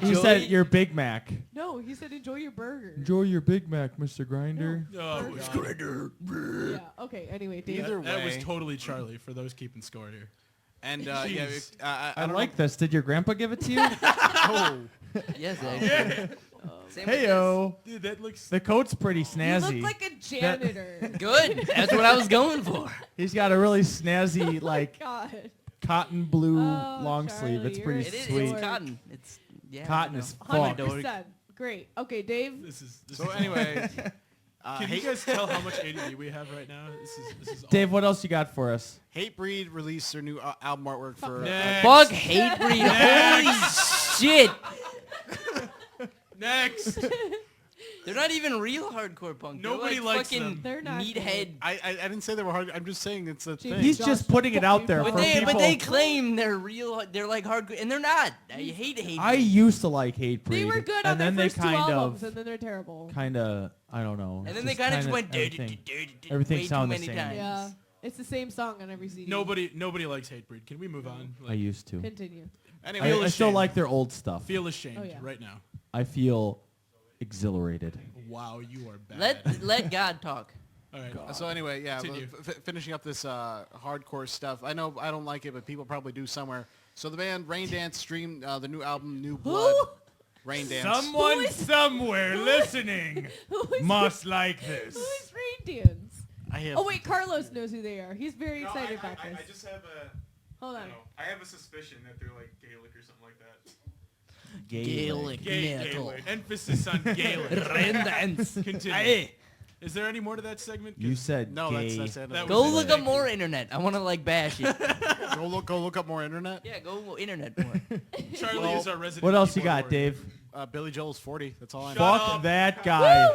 He said your Big Mac. No, he said enjoy your burger. Enjoy your Big Mac, Mr. Grinder. Oh, Burger. Grinder. Yeah. Okay. Anyway, Dave. Either That was way. totally Charlie for those keeping score here. And Jeez. yeah, I don't like this. Did your grandpa give it to you? know. Oh, Yes, actually. Same with Heyo. Dude, that looks. The coat's pretty You snazzy. look like a janitor. this. Good. That's what I was going for. He's got a really snazzy, like, God. cotton blue Oh, long sleeve. Charlie, It's you're pretty It is. sweet. It's cotton. It's yeah. Cotton I know. is fuck. 100%. Great. Okay, Dave. This is. so anyway, Can you guys tell how much ADD we have right now? This is. Dave, what else you got for us? Hatebreed released their new album artwork for. Next. Fuck Hatebreed. Holy shit. Next. They're not even real hardcore punk. They're Nobody like likes fucking them. They're not meathead. I didn't say they were hard. I'm just saying it's a Gee, thing. He's Josh, just putting it out there fuck for you, people. But they claim they're real. They're like hardcore, and they're not. I hate Hatebreed. I used to like Hatebreed. They were good on and their then they first two kind albums, of, and then they're terrible. I don't know. and then it's they kind of just went everything. everything everything sound the many same. times. Yeah. It's the same song on every CD. Nobody likes Hatebreed. Can we move on? I used to. Continue. Anyway, I still ashamed. like their old stuff. Feel ashamed Oh, yeah. right now. I feel exhilarated. Wow, you are bad. Let God talk. All right. So anyway, yeah, Continue. finishing up this hardcore stuff. I know I don't like it, but people probably do somewhere. So the band Rain Dance streamed the new album, New Blood. Rain Dance. Someone is- somewhere listening Who is must like this. Who is Rain Dance? I have. Oh wait, Carlos knows who they are. He's very excited about this. just have a, Hold on. I have a suspicion that they're like Gaelic or something like that. Gaelic metal. Gaelic. Emphasis on Gaelic. Rain dance. Continue. Is there any more to that segment? 'Cause You said No, gay. that's it. That Go was look it. up more internet. I want to like bash it. Go look up more internet. Yeah, go internet more. Charlie Well, is our resident. What else you keyboard got, warrior. Dave? Billy Joel's 40. That's all I know. Shut Fuck up. that guy.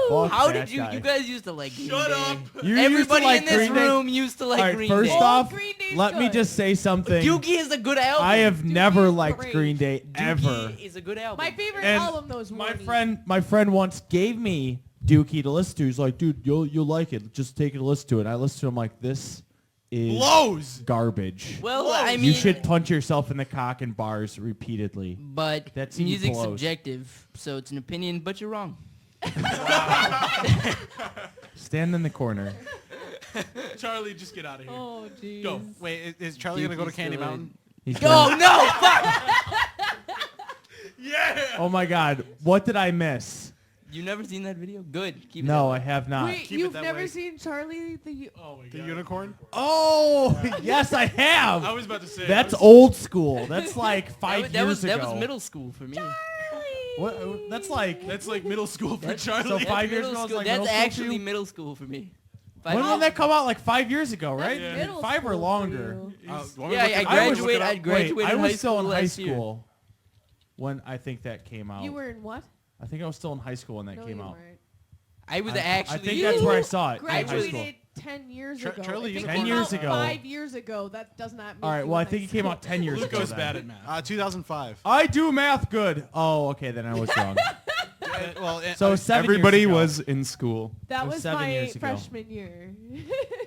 Fuck How that did you? guy. You guys used to like Green Shut Day. up. You used to Everybody like in this Green Day? room used to like All right, Green first Day. off, Green Day's let me good. just say something. Dookie is a good album. I have never is liked great. Green Day ever. Dookie is a good album. My favorite And album though is My Warning. friend once gave me Dookie to listen to. He's like, dude, you'll like it. Just take it to listen to it. And I listened to him like, this is Blows. garbage. Well, I mean, You should punch yourself in the cock in bars repeatedly. but That scene music's blows. subjective, so it's an opinion. But you're wrong. Stand in the corner. Charlie, just get out of here. Oh jeez. Go. Wait, is Charlie gonna go to Dookie's Candy still Mountain? He's Oh going- no! Fuck! Yeah. Oh my God. What did I miss? You never seen that video? Good. Keep it No, that I way. have not. Wait, Keep it you've that never way. seen Charlie the? Oh my The god. unicorn? Oh, yes, I have. I was about to say. That's old school. That's like That 5 was, years that ago. was middle school for me. What? That's like. That's like middle school for That's- Charlie. So That's 5 years middle ago was school. like That's middle school for actually you? middle school for me. When did that come out? Like 5 years ago, right? Yeah. Middle 5 or school for longer. you. Want me Yeah, to look I it up? graduated. I Wait, graduated I was high still school in high last year. school when I think that came out. You were in what? I think I was still in high school when that No, came you out. weren't. I was I actually. think that's where I saw it. in high school. Graduated 10 years ago. Charlie, If it 10 came years out ago. 5 years ago, that does not mean. All right. Well, I think it came out 10 years Luke ago. goes then. bad at math. 2005. I do math good. Oh, okay. Then I was wrong. Well, So 7 Everybody years ago. was in school. That It was was 7 my years ago. freshman year.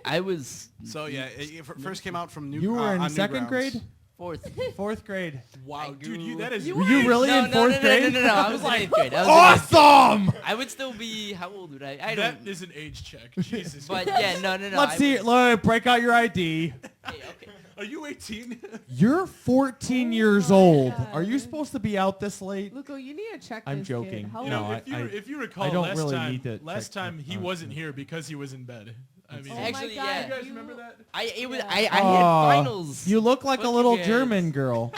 I was So yeah, it first came out from New. You were in on second Newgrounds. grade, fourth. 4th grade. Wow, I dude, grew- that is. You Were you really no, in no, 4th no, grade? No. I was in 8th grade. I was in 8th grade. Awesome. I would still be. How old would I? I That don't. is an age check. Jesus. But yeah, no. Let's I see. was- Let break out your ID. Hey, okay. Are you 18? You're 14 Oh years my old. God. Are you supposed to be out this late? Luco, you need to check I'm this joking. Kid. How You You know, old- know, I- if you recall, I don't last really time, need to last check time that. he wasn't here because he was in bed. I mean, Oh Actually, my God, yeah. you guys you- remember that? It was. Yeah. I had Aw, finals. You look like Fuck a you little guys. German girl.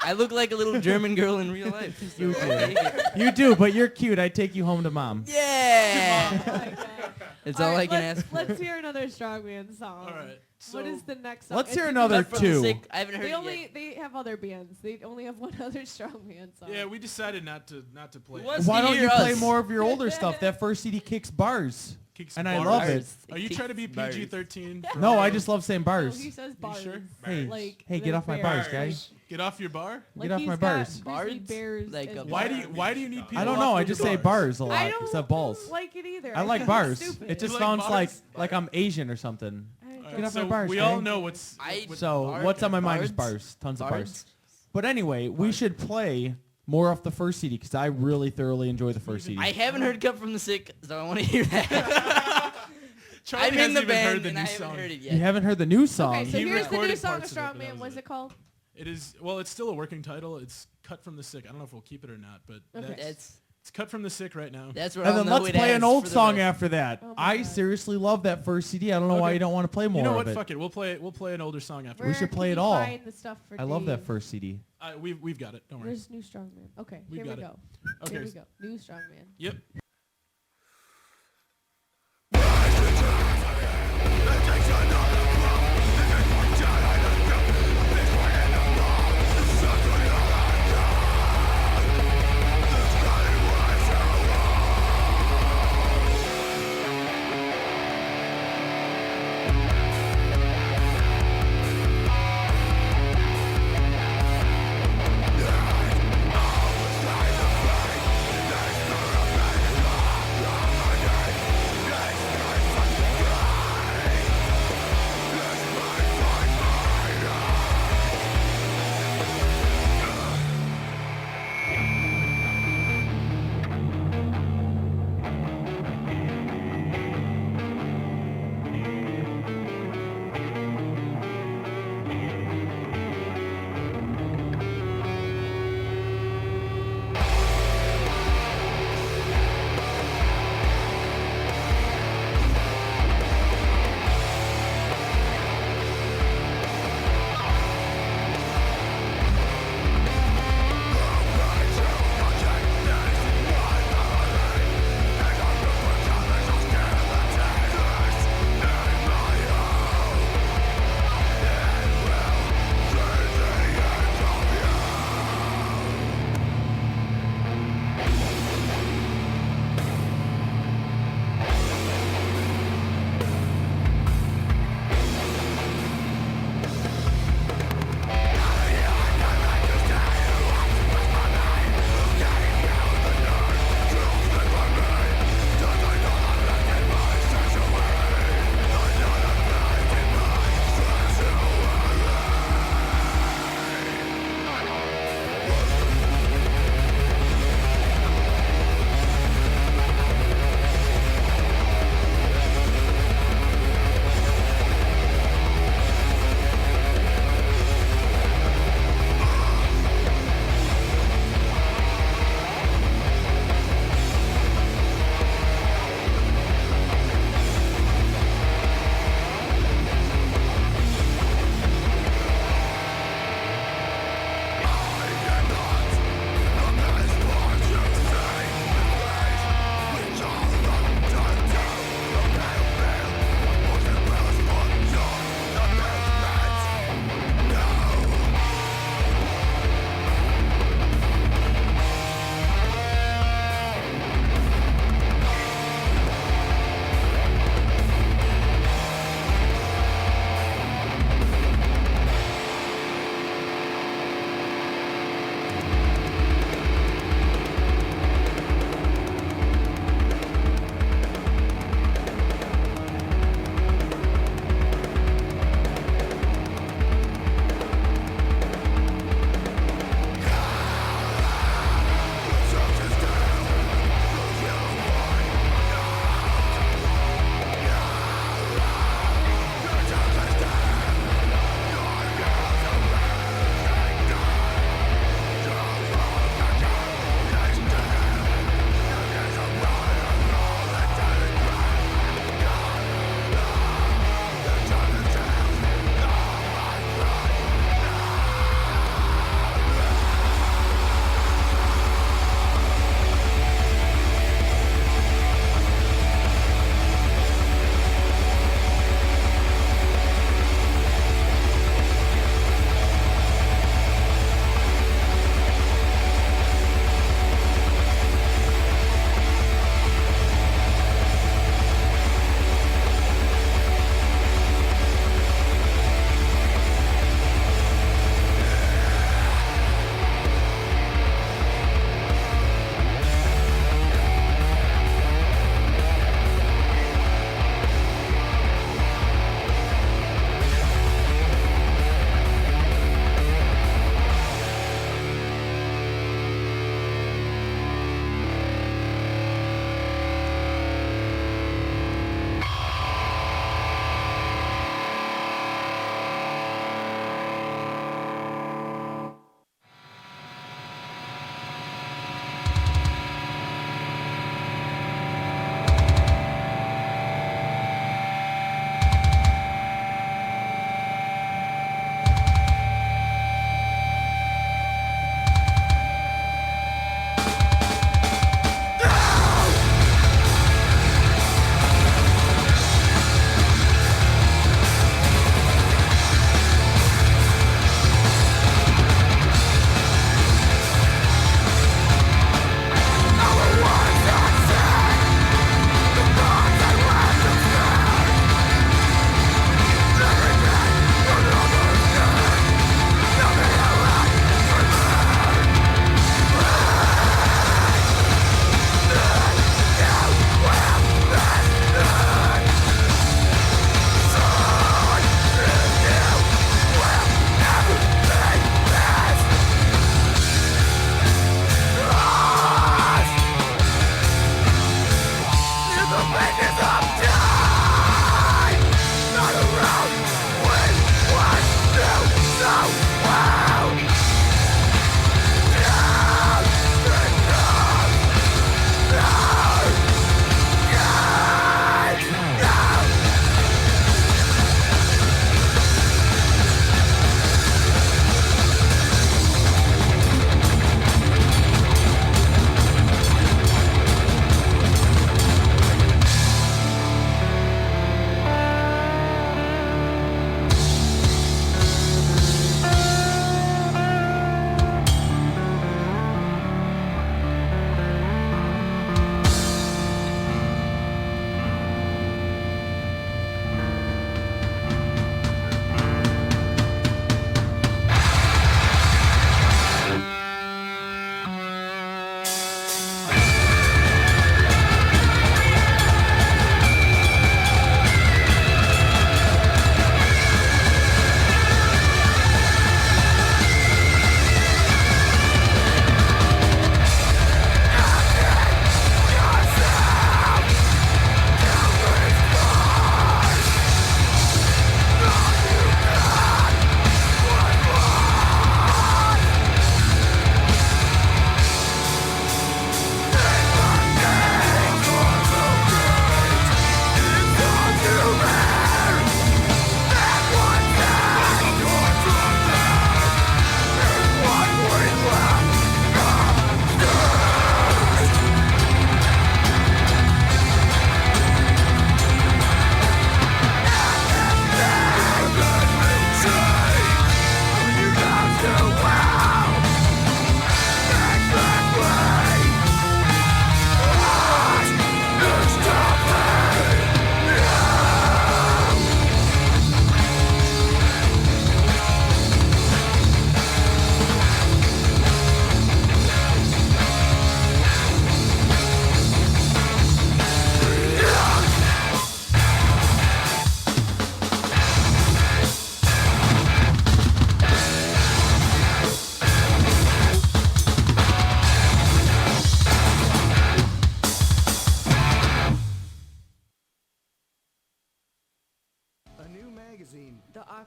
I look like a little German girl in real life. So You do. take it. You do, but you're cute. I'd take you home to mom. Yeah. Oh my God. That's all I right, can let's, ask for. Let's hear another Strongman song. All right. So What is the next song? Let's It's hear a another Cut from the two. Sick. I haven't heard They it only yet. they have other bands. They only have one other Strongman song. yeah, we decided not to play. Who wants Why to don't you hear play us? more of your older stuff? That first CD kicks bars. Kicks And I bars. love it. Bars. Are you Kicks trying to be bars. PG-13? No, I just love saying No, bars. he says bars. sure? Hey, Like hey, get they're off my bars, bears. guys. Get off your bar. Like Get off he's my got bars. grizzly Bars? bears Like as a Why do bars. you need people? I don't off know. I your just say bars? bars a lot. I don't Except balls. like it either. I like think bars. it's stupid. It just You like sounds bars? like I'm Asian or something. I Get off so my bars, we guy. all know what's. So Bard? what's on my mind is Bards? bars. Tons of Bards? bars. But anyway, we should play more off the first CD because I really thoroughly enjoy the first CD. I haven't heard "Cut from the Sick," so I want to hear that. Charlie I'm in hasn't the even band heard the and new I haven't song. heard it You yet. haven't heard the new song. Okay, so He here's the new recorded song of parts of it, but that Strongman. was What's it. it called? It is well. It's still a working title. It's "Cut from the Sick." I don't know if we'll keep it or not, but Okay. that's it's "Cut from the Sick" right now. that's what and I'll then know let's it play as an old for the song rest. after that. Oh my I God. seriously love that first CD. I don't know why Okay. you don't want to play more You know of what? it. Fuck it. We'll play an older song after. Where should can play it you all. find the stuff for I love that Dave? first CD. We've got it. Don't worry. There's new Strongman. Okay, We here we got it. go. Okay. Here we go. New Strongman. Yep.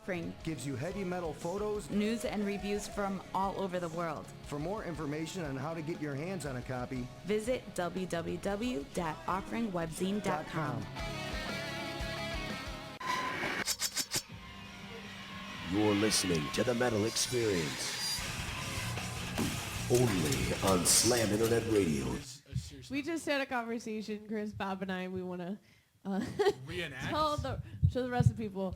Offering gives you heavy metal photos, news and reviews from all over the world. For more information on how to get your hands on a copy, Visit www.offeringwebzine.com. You're listening to The Metal Experience. Only on Slam Internet Radio. We just had a conversation, Chris, Bob, and I, and we want to Reenact? show the rest of the people.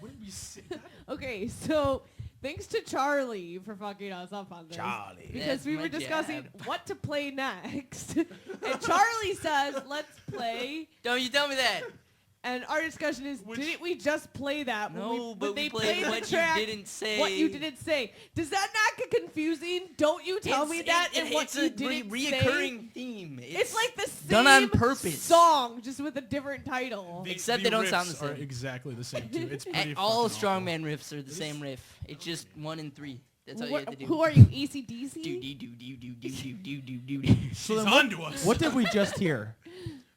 Wouldn't we say that? Okay, so thanks to Charlie for fucking us up on this. Charlie. Because That's we my were discussing jab. what to play next. And Charlie says, let's play. Don't you tell me that. And our discussion is, didn't we just play that when, No, when but they we played the what track, you didn't say. What you didn't say. Does that not get confusing? Don't you tell me that and what it's you a didn't reoccurring say? theme. It's like the same done on purpose. song, just with a different title. Except the they don't sound riffs the are same. exactly the same too. It's pretty And all fucking awful. Strongman riffs are the same riff. It's just 1 and 3. That's all you have to do. Who are you, ECDC? So She's then on to us. What did we just hear?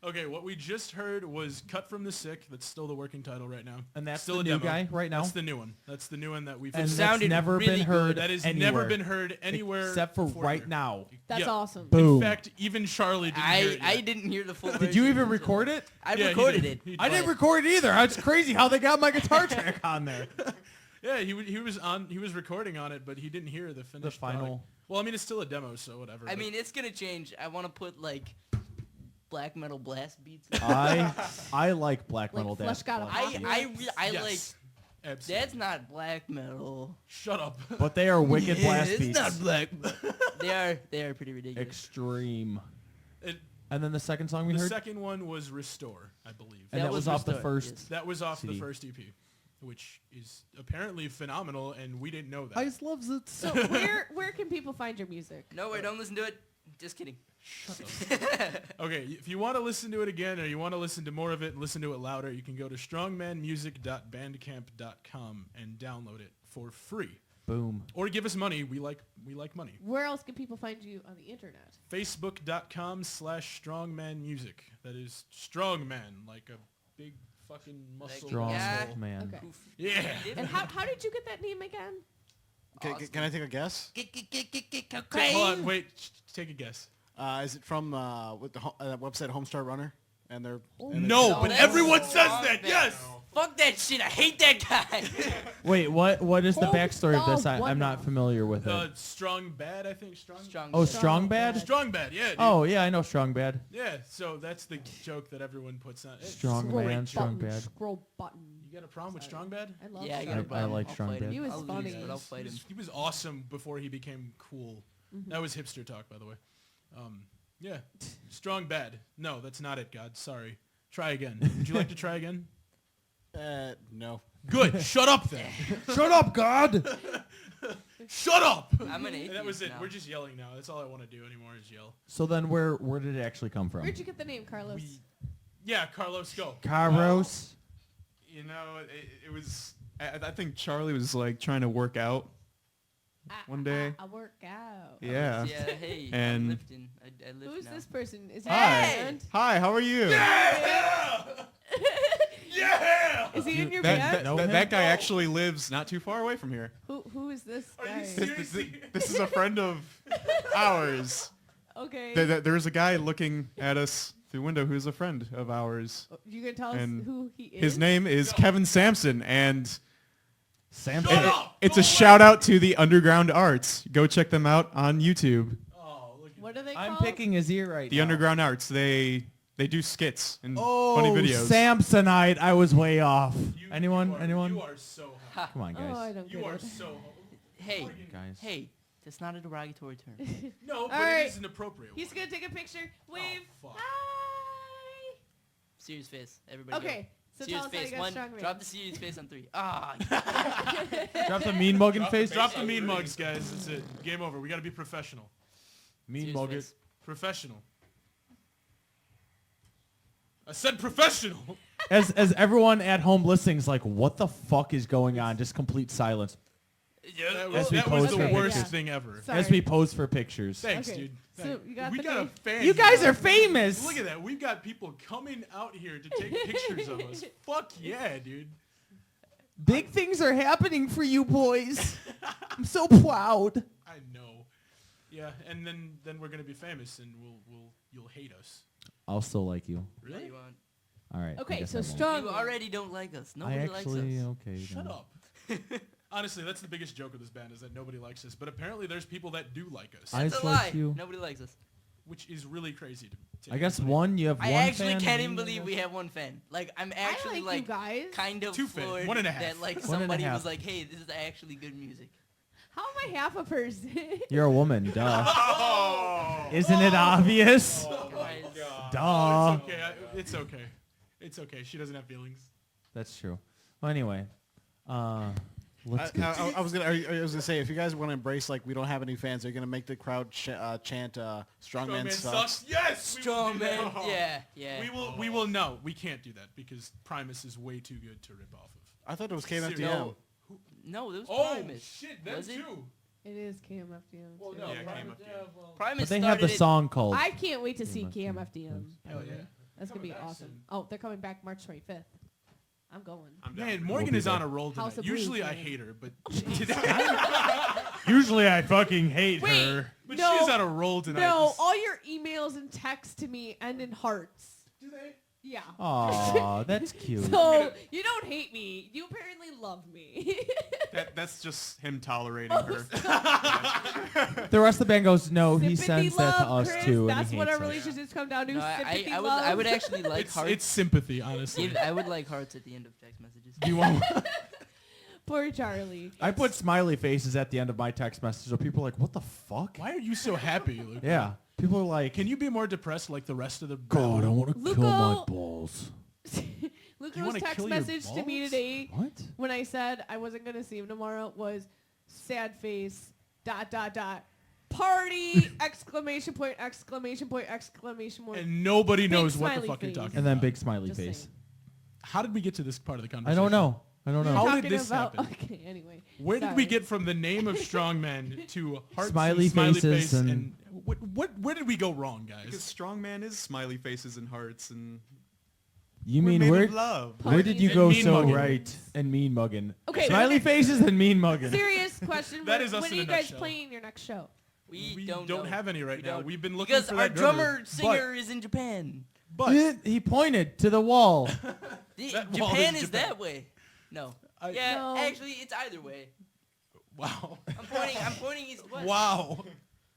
Okay, what we just heard was "Cut from the Sick." That's still the working title right now. And that's still the a new demo. guy right now? That's the new one. That's the new one that we've. And that's sounded never really been heard that has anywhere. never been heard anywhere except for before right here. now. That's Yeah. awesome. Boom. In fact, even Charlie didn't hear it I yet. didn't hear the full Did you version, even so- record it? I Yeah, he recorded did. it. He I didn't but- record it either. It's crazy how they got my guitar track on there. Yeah, he was recording on it, but he didn't hear the finished final- product. Well, I mean, it's still a demo, so whatever. I but- mean, it's gonna change. I want to put like black metal blast beats. I like black Like metal Flesh dance. Got a I yes, like. absolutely. That's not black metal. Shut up. But they are wicked blast it's beats. not black. they are pretty ridiculous. Extreme. It- And then the second song we the heard, second one was "Restore," I believe. and That that was was off the Restore, first. yes. That was off the CD. first EP, which is apparently phenomenal, and we didn't know that. Ice loves it. So where can people find your music? No, wait, don't listen to it. Just kidding. Okay, if you want to listen to it again or you want to listen to more of it, listen to it louder, you can go to strongmanmusic.bandcamp.com and download it for free. Boom. Or give us money. We like money. Where else can people find you on the internet? Facebook.com/strongmanmusic. That is strongman, like a big fucking muscle. Strong Yeah. man. Okay. Yeah. And how did you get that name again? Can I take a guess? Hold on, wait. Take a guess. Is it from with the website Homestar Runner? And they're No, but that's everyone says wrong, that. man. Yes. Fuck that shit. I hate that guy. Wait, what is the Oh, backstory of this? what I'm not now? familiar with it. Strong bad, I think. Strong. Oh, Strong Strong Bad? Bad. Strong bad. Yeah. Dude. Oh, yeah, I know Strong Bad. Yeah. So that's the joke that everyone puts on. It's Strong a great man, joke. strong button, bad. Scroll button. You got a problem with Strong Bad? I love Yeah, I Strong got a Bad. I problem. like I'll Strong fight Bad. him. He was I'll lose, funny. but I'll fight him. He was awesome before he became cool. That was hipster talk, by the way. Yeah. Strong bad. No, that's not it, God. Sorry. Try again. Would you like to try again? no. Good. Shut up then. Shut up, God! Shut up. I'm an And atheist that was it. now. We're just yelling now. That's all I want to do anymore is yell. So then where did it actually come from? Where'd you get the name, Carlos? Yeah, Carlos, go. Carlos. You know, it was. I think Charlie was like trying to work out one day. I work out. Yeah. Yeah, hey, And- I'm lifting. I lift Who's now. this person? Is he Hi. in your band? Hi, how are you? Yeah. Is he in your That, band? Know that, him? that guy actually lives not too far away from here. Who is this Are guy? you seriously? This is a friend of ours. Okay. There's a guy looking at us through the window who's a friend of ours. You gonna tell us And who he is? His name is Kevin Sampson, and Sam. Shut up. it's Go a shout out to the Underground Arts. Go check them out on YouTube. Oh, look at What are they I'm called? picking his ear right The now. Underground Arts. They do skits and Oh, funny videos. Samsonite. I was way off. you. Anyone? You are, Anyone? You are so hot. Come on, Oh, I guys. don't You get are it. so hot. Hey, Guys. hey, that's not a derogatory term. No, but All right. it is an appropriate He's one. gonna take a picture. Wave. fuck. Hi. Serious face, everybody. Okay. Go. So Serious tell us how face. you got One. Strongman. Drop the serious face on 3. Ah. Drop the mean mugging face. Drop the mean mugs, guys. That's it. Game over. We got to be professional. Mean Serious mugger. face. Professional. I said professional. As everyone at home listening is like, what the fuck is going on? Just complete silence. That As was, we that was pose the for worst pictures. thing ever. Sorry. As we pose for pictures. Thanks, Okay. dude. So Thank- you got we the got name? a fan. You guys here. are famous. Look at that. We've got people coming out here to take pictures of us. Fuck yeah, dude. Big things are happening for you boys. I'm so proud. I know. Yeah, and then we're gonna be famous, and you'll hate us. I'll still like you. Yeah, you won't. All right. I Okay, guess so I won't. strong. You already don't like us. I Nobody likes actually us. okay. Shut then. up. Honestly, that's the biggest joke of this band is that nobody likes us. But apparently, there's people that do like us, I That's a just lie. like you. Nobody likes us. which is really crazy to I guess anybody. one. You have I one actually fan, can't me, even I believe guess? we have one fan. Like, I'm I actually like you guys. kind of Two fan, floored 1.5. that like 1.5. somebody was like, hey, this is actually good music. How am I half a person? You're a woman, duh. Isn't it obvious? Guys, Duh. It's okay. It's okay. It's okay. She doesn't have feelings. That's true. Well, anyway, let's I get. was gonna say, if you guys want to embrace like we don't have any fans, are you gonna make the crowd chant "Strongman sucks"? Yes. we will do that. Strongman. Yeah, yeah. We will. No, we can't do that because Primus is way too good to rip off of. I thought it was KMFDM. No. No, it was Oh Primus. shit, that Was it? too. It is KMFDM. Well, too. no, Yeah, Primus. Primus But they have the started it- song called. I can't wait to see KMFDM. KMFDM. Hell yeah. That's gonna Coming be back awesome. soon. Oh, they're coming back March 25th. I'm going. I'm down. Man, for Morgan be is on there. a roll tonight. House of Usually Blues, I man. hate her, but today, Usually I fucking hate Wait. her. but No. she's on a roll tonight. No, all your emails and texts to me end in hearts. Do they? Yeah. Aw, that's cute. So you don't hate me. You apparently love me. That's just him tolerating her. The rest of the band goes, no, he Sympathy, sends that to love, us Chris, too, That's and what he our hates us. relationships come down to. No, Sympathy, I love. would actually like hearts. It's sympathy, honestly. I would like hearts at the end of text messages. Do you want? Poor Charlie. I put smiley faces at the end of my text message, so people are like, what the fuck? Why are you so happy, Luke? Yeah. People are like, Can you be more depressed like the rest of the God, I want to Luco- kill my balls. Luca's wanna text kill your message to me balls? today What? when I said I wasn't gonna see him tomorrow was sad face ... party exclamation point exclamation point exclamation point. And nobody Big knows what the smiley fuck you're face. talking And then about. big smiley Just face. saying. How did we get to this part of the I conversation? don't know. I don't We were know. How did talking this about, happen? Okay, anyway. Where did Sorry. we get from the name of Strongman to hearts Smiley and smiley faces face and- where did we go wrong, Because guys? Strongman is smiley faces and hearts, and You we're mean made where? of love. Where did you And go mean so mugging. right and mean mugging? Okay, Smiley faces and mean mugging. Serious question. That when, is us when in are a you guys nutshell. playing your next show? We don't know. have any right We now. don't. We've been looking Because for our that drummer but- singer is in Japan. But He pointed to the wall. That wall Japan is is Japan. that way. No. I- Yeah, No. actually, it's either way. wow. I'm pointing east west. Wow.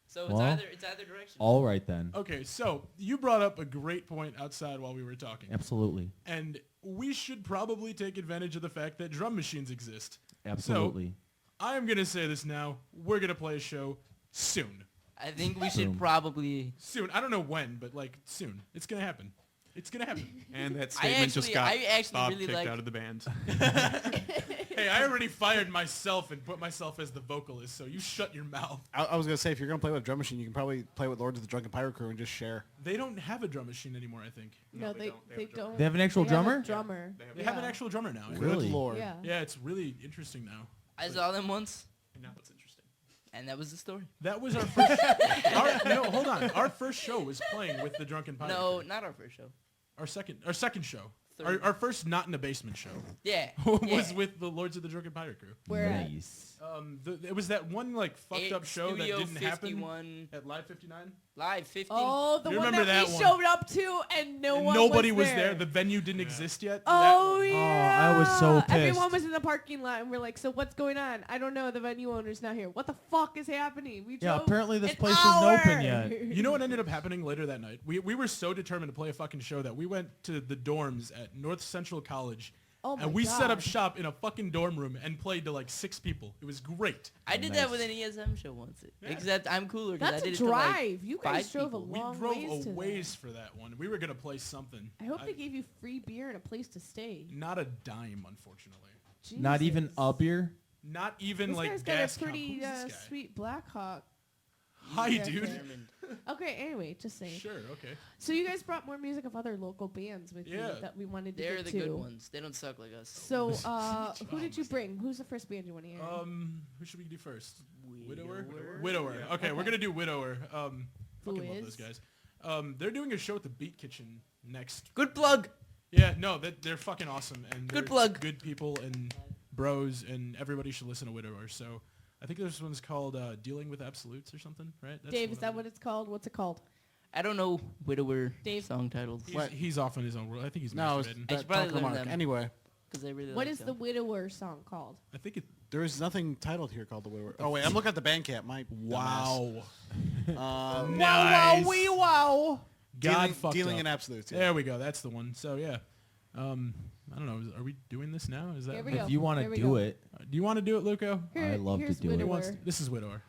So it's Well, either direction. All right then. Okay, so you brought up a great point outside while we were talking. Absolutely. And we should probably take advantage of the fact that drum machines exist. Absolutely. I am going to say this now. We're going to play a show soon. I think we Boom. should probably. Soon. I don't know when, but like soon. It's going to happen. It's going to happen. And that statement just got I actually Bob really kicked like. out of the band. Hey, I already fired myself and put myself as the vocalist, so you shut your mouth. I was gonna say, if you're gonna play with a drum machine, you can probably play with Lords of the Drunken Pirate Crew and just share. They don't have a drum machine anymore, I think. No, they they don't. don't. They have an actual They have a drummer? drummer. They have an actual drummer now. Really? Good lord. Yeah. Yeah, it's really interesting now. I saw them once, And now it's interesting. and that was the story. That was our first. No, hold on. Our first show was playing with the Drunken Pirate. No, Crew. not our first show. Our second show. Third. Our first not in a basement show Yeah. was yeah. with the Lords of the Drunken Pirate Crew. Where at? Nice. It was that one like fucked up show that Studio didn't happen 51, at Live 59. Live 50. Oh, the You one remember that we that one? showed up to and no And one nobody was was there. The venue didn't exist yet. Oh That- yeah. I was so Everyone pissed. was in the parking lot and we're like, so what's going on? I don't know. The venue owner's not here. What the fuck is happening? We Yeah, drove apparently this an place isn't hour. open yet. You know what ended up happening later that night? We were so determined to play a fucking show that we went to the dorms at North Central College. Oh my And we set up God. shop in a fucking dorm room and played to like 6 people. It was great. I did Nice. that with an ESM show once. Yeah. Except I'm cooler because I That's did a it to like drive. You guys 5 drove people. a We long drove ways to a that. ways for that one. We were going to play something. I hope they gave you free beer and a place to stay. Not a dime, unfortunately. Not even Jesus. a beer? Not even This like guy's gas got a count. pretty Who's this guy? sweet Blackhawk. Hi, Yeah, dude. determined. Okay, anyway, just saying. Sure, okay. So you guys brought more music of other local bands with you Yeah. that we wanted to They're get the to. good ones. They don't suck like us. So who did you bring? Who's the first band you want to hear? Who should we do first? Widower? Widower? Widower. Yeah. Okay, we're going to do Widower. Who Fucking love is? those guys. They're doing a show at the Beat Kitchen next. Good plug. Yeah, no, they're fucking awesome. And Good they're plug. Good people and bros, and everybody should listen to Widowers. So I think this one's called Dealing with Absolutes or something, right? That's Dave, the is one that I'm- what it's called? What's it called? I don't know widower Dave. song titles He's off in his own world. I think he's No, it's masturbating. I should that probably talk learn remark. them. Anyway, because I really What like is the them. widower song called? I think it. there is nothing titled here called The Widower. Oh, wait, I'm looking at the Bandcamp. My Wow. dumbass. Wow, Nice. wee wow. God fucked dealing up. in absolutes. Yeah. There we go. That's the one. So yeah. I don't know. Are we doing this now? Is that? Here we go. If you want Here to we do go. it, Do you want to do it, Luco? Here- I love to here's do it. Who wants Widower. to- This is Widower.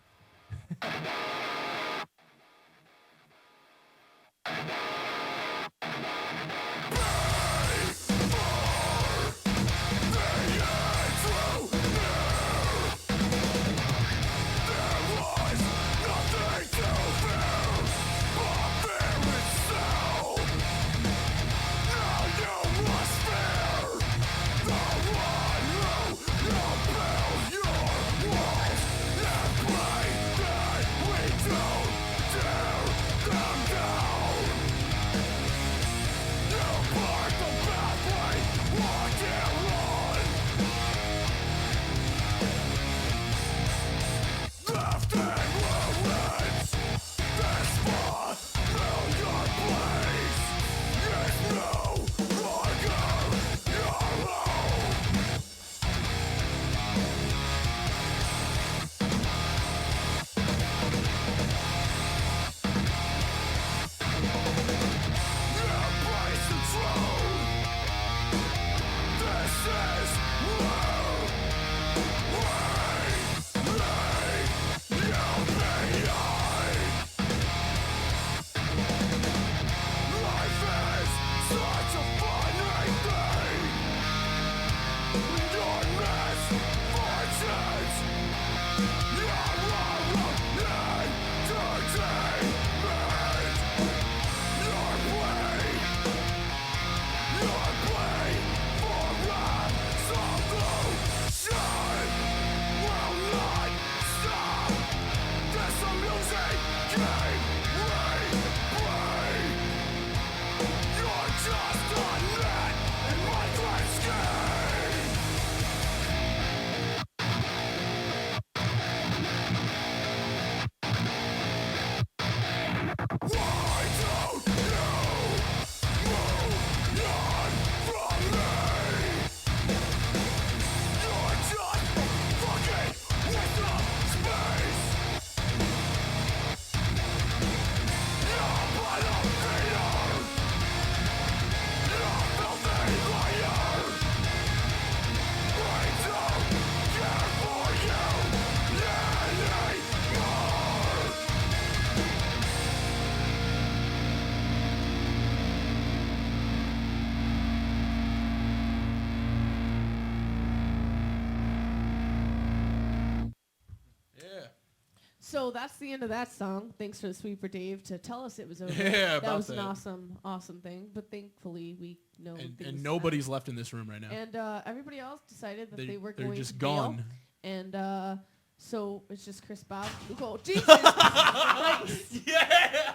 So that's the end of that song. Thanks for the sweet for Dave to tell us it was over. Yeah, that about was an that. awesome thing. But thankfully, we know And things nobody's left in this room right now. And everybody else decided that they were They're going just to bail. gone. And so it's just Chris Bob. Oh, Jesus! Christ. Yeah!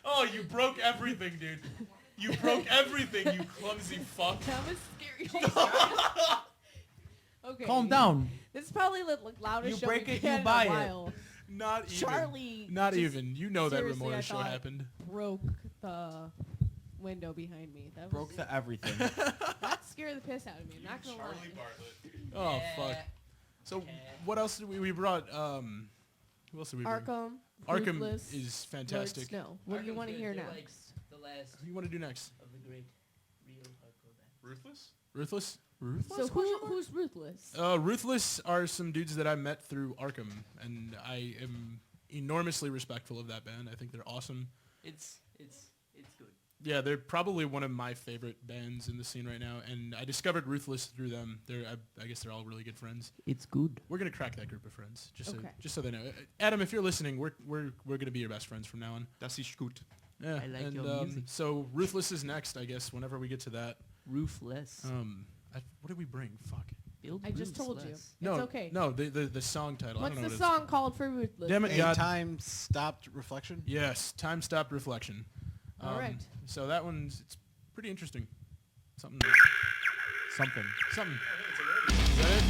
Oh, you broke everything, dude. You broke everything, you clumsy fuck. That was scary. Okay. calm down. This is probably the loudest You show break we've it, you had in buy a it. while. Not even. Charlie. Not just even. You know that seriously, Ramona I show thought happened. Broke the window behind me. That Broke was, the everything. that scared the piss out of me. I'm not gonna lie. Oh, fuck. So, what else did we brought? Who else did we bring? Arkham. Arkham Ruthless, is fantastic. Lord Snow. What do you want to hear next? The last What do you want to do next? of the great real hardcore band. Ruthless? Ruthless? So who's Ruthless? Ruthless are some dudes that I met through Arkham, and I am enormously respectful of that band. I think they're awesome. It's good. Yeah, they're probably one of my favorite bands in the scene right now, and I discovered Ruthless through them. I guess they're all really good friends. It's good. We're gonna crack that group of friends, Okay. just so they know. Adam, if you're listening, we're gonna be your best friends from now on. Das ist gut. Yeah, I like and your music. so Ruthless is next, I guess. Whenever we get to that, Ruthless. what did we bring? Fuck. Build I just told you. Ruthless. No, It's okay. No, the song title. I What's don't know the what song called for Ruthless? Damn it, A God. time stopped reflection. Yes, time stopped reflection. All right. So that it's pretty interesting. Something. Something. Something. Is that it?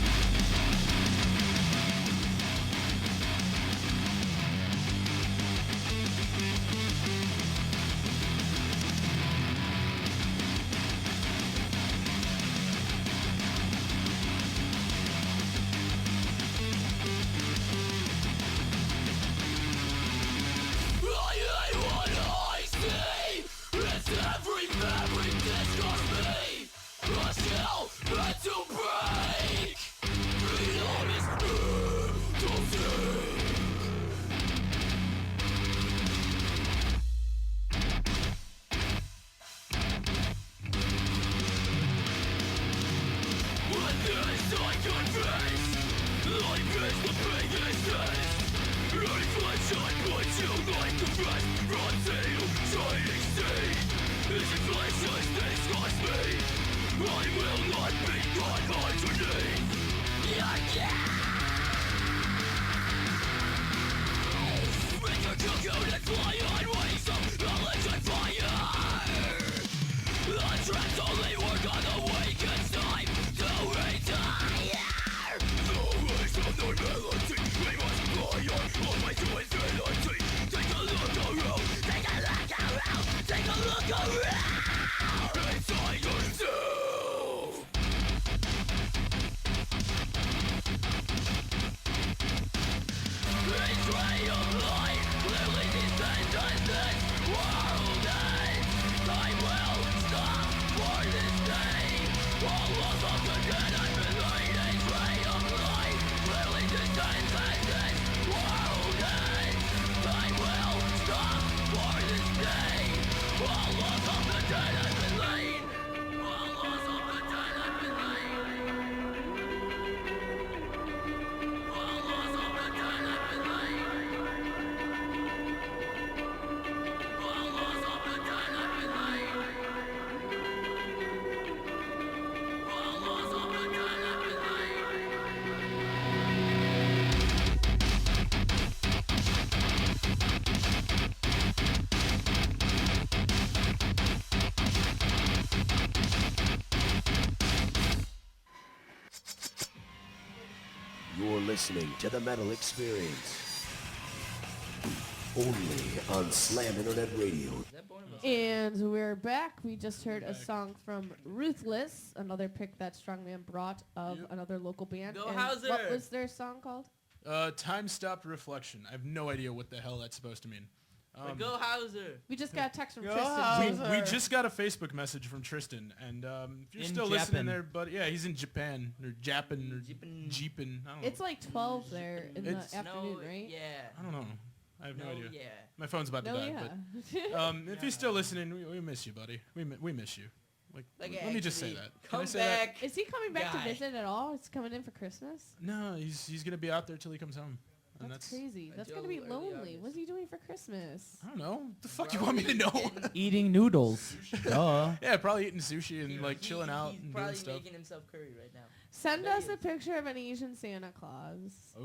You're listening to the Metal Experience. Only on Slam Internet Radio. And we're back. We just heard a song from Ruthless, another pick that Strongman brought of another local band. Go And Hauser! what was their song called? Time stopped reflection. I have no idea what the hell that's supposed to mean. Go Hauser! We just got a text from Go Tristan. We just got a Facebook message from Tristan, and if you're In still listening Japan. there, but yeah, he's in Japan or Japan or Japan. Jeepin. I don't know. It's like 12 there in the It's- afternoon, No, right? yeah. I don't know. I have no idea. Yeah. My phone's about to No, die. yeah. But if you're still listening, we miss you, buddy. We miss you. Like let me just say actually, that. Can I Come say that? back. Is he coming back Guy. to visit at all? Is he coming in for Christmas? No, he's gonna be out there till he comes home. And That's crazy. That's going to be Until early lonely. August. What's he doing for Christmas? I don't know. The fuck you want me to know? Eating noodles. Duh. Yeah, probably eating sushi and like chilling out He's and doing probably stuff. making himself curry right now. Send There us he a is. picture of an Asian Santa Claus. Ooh.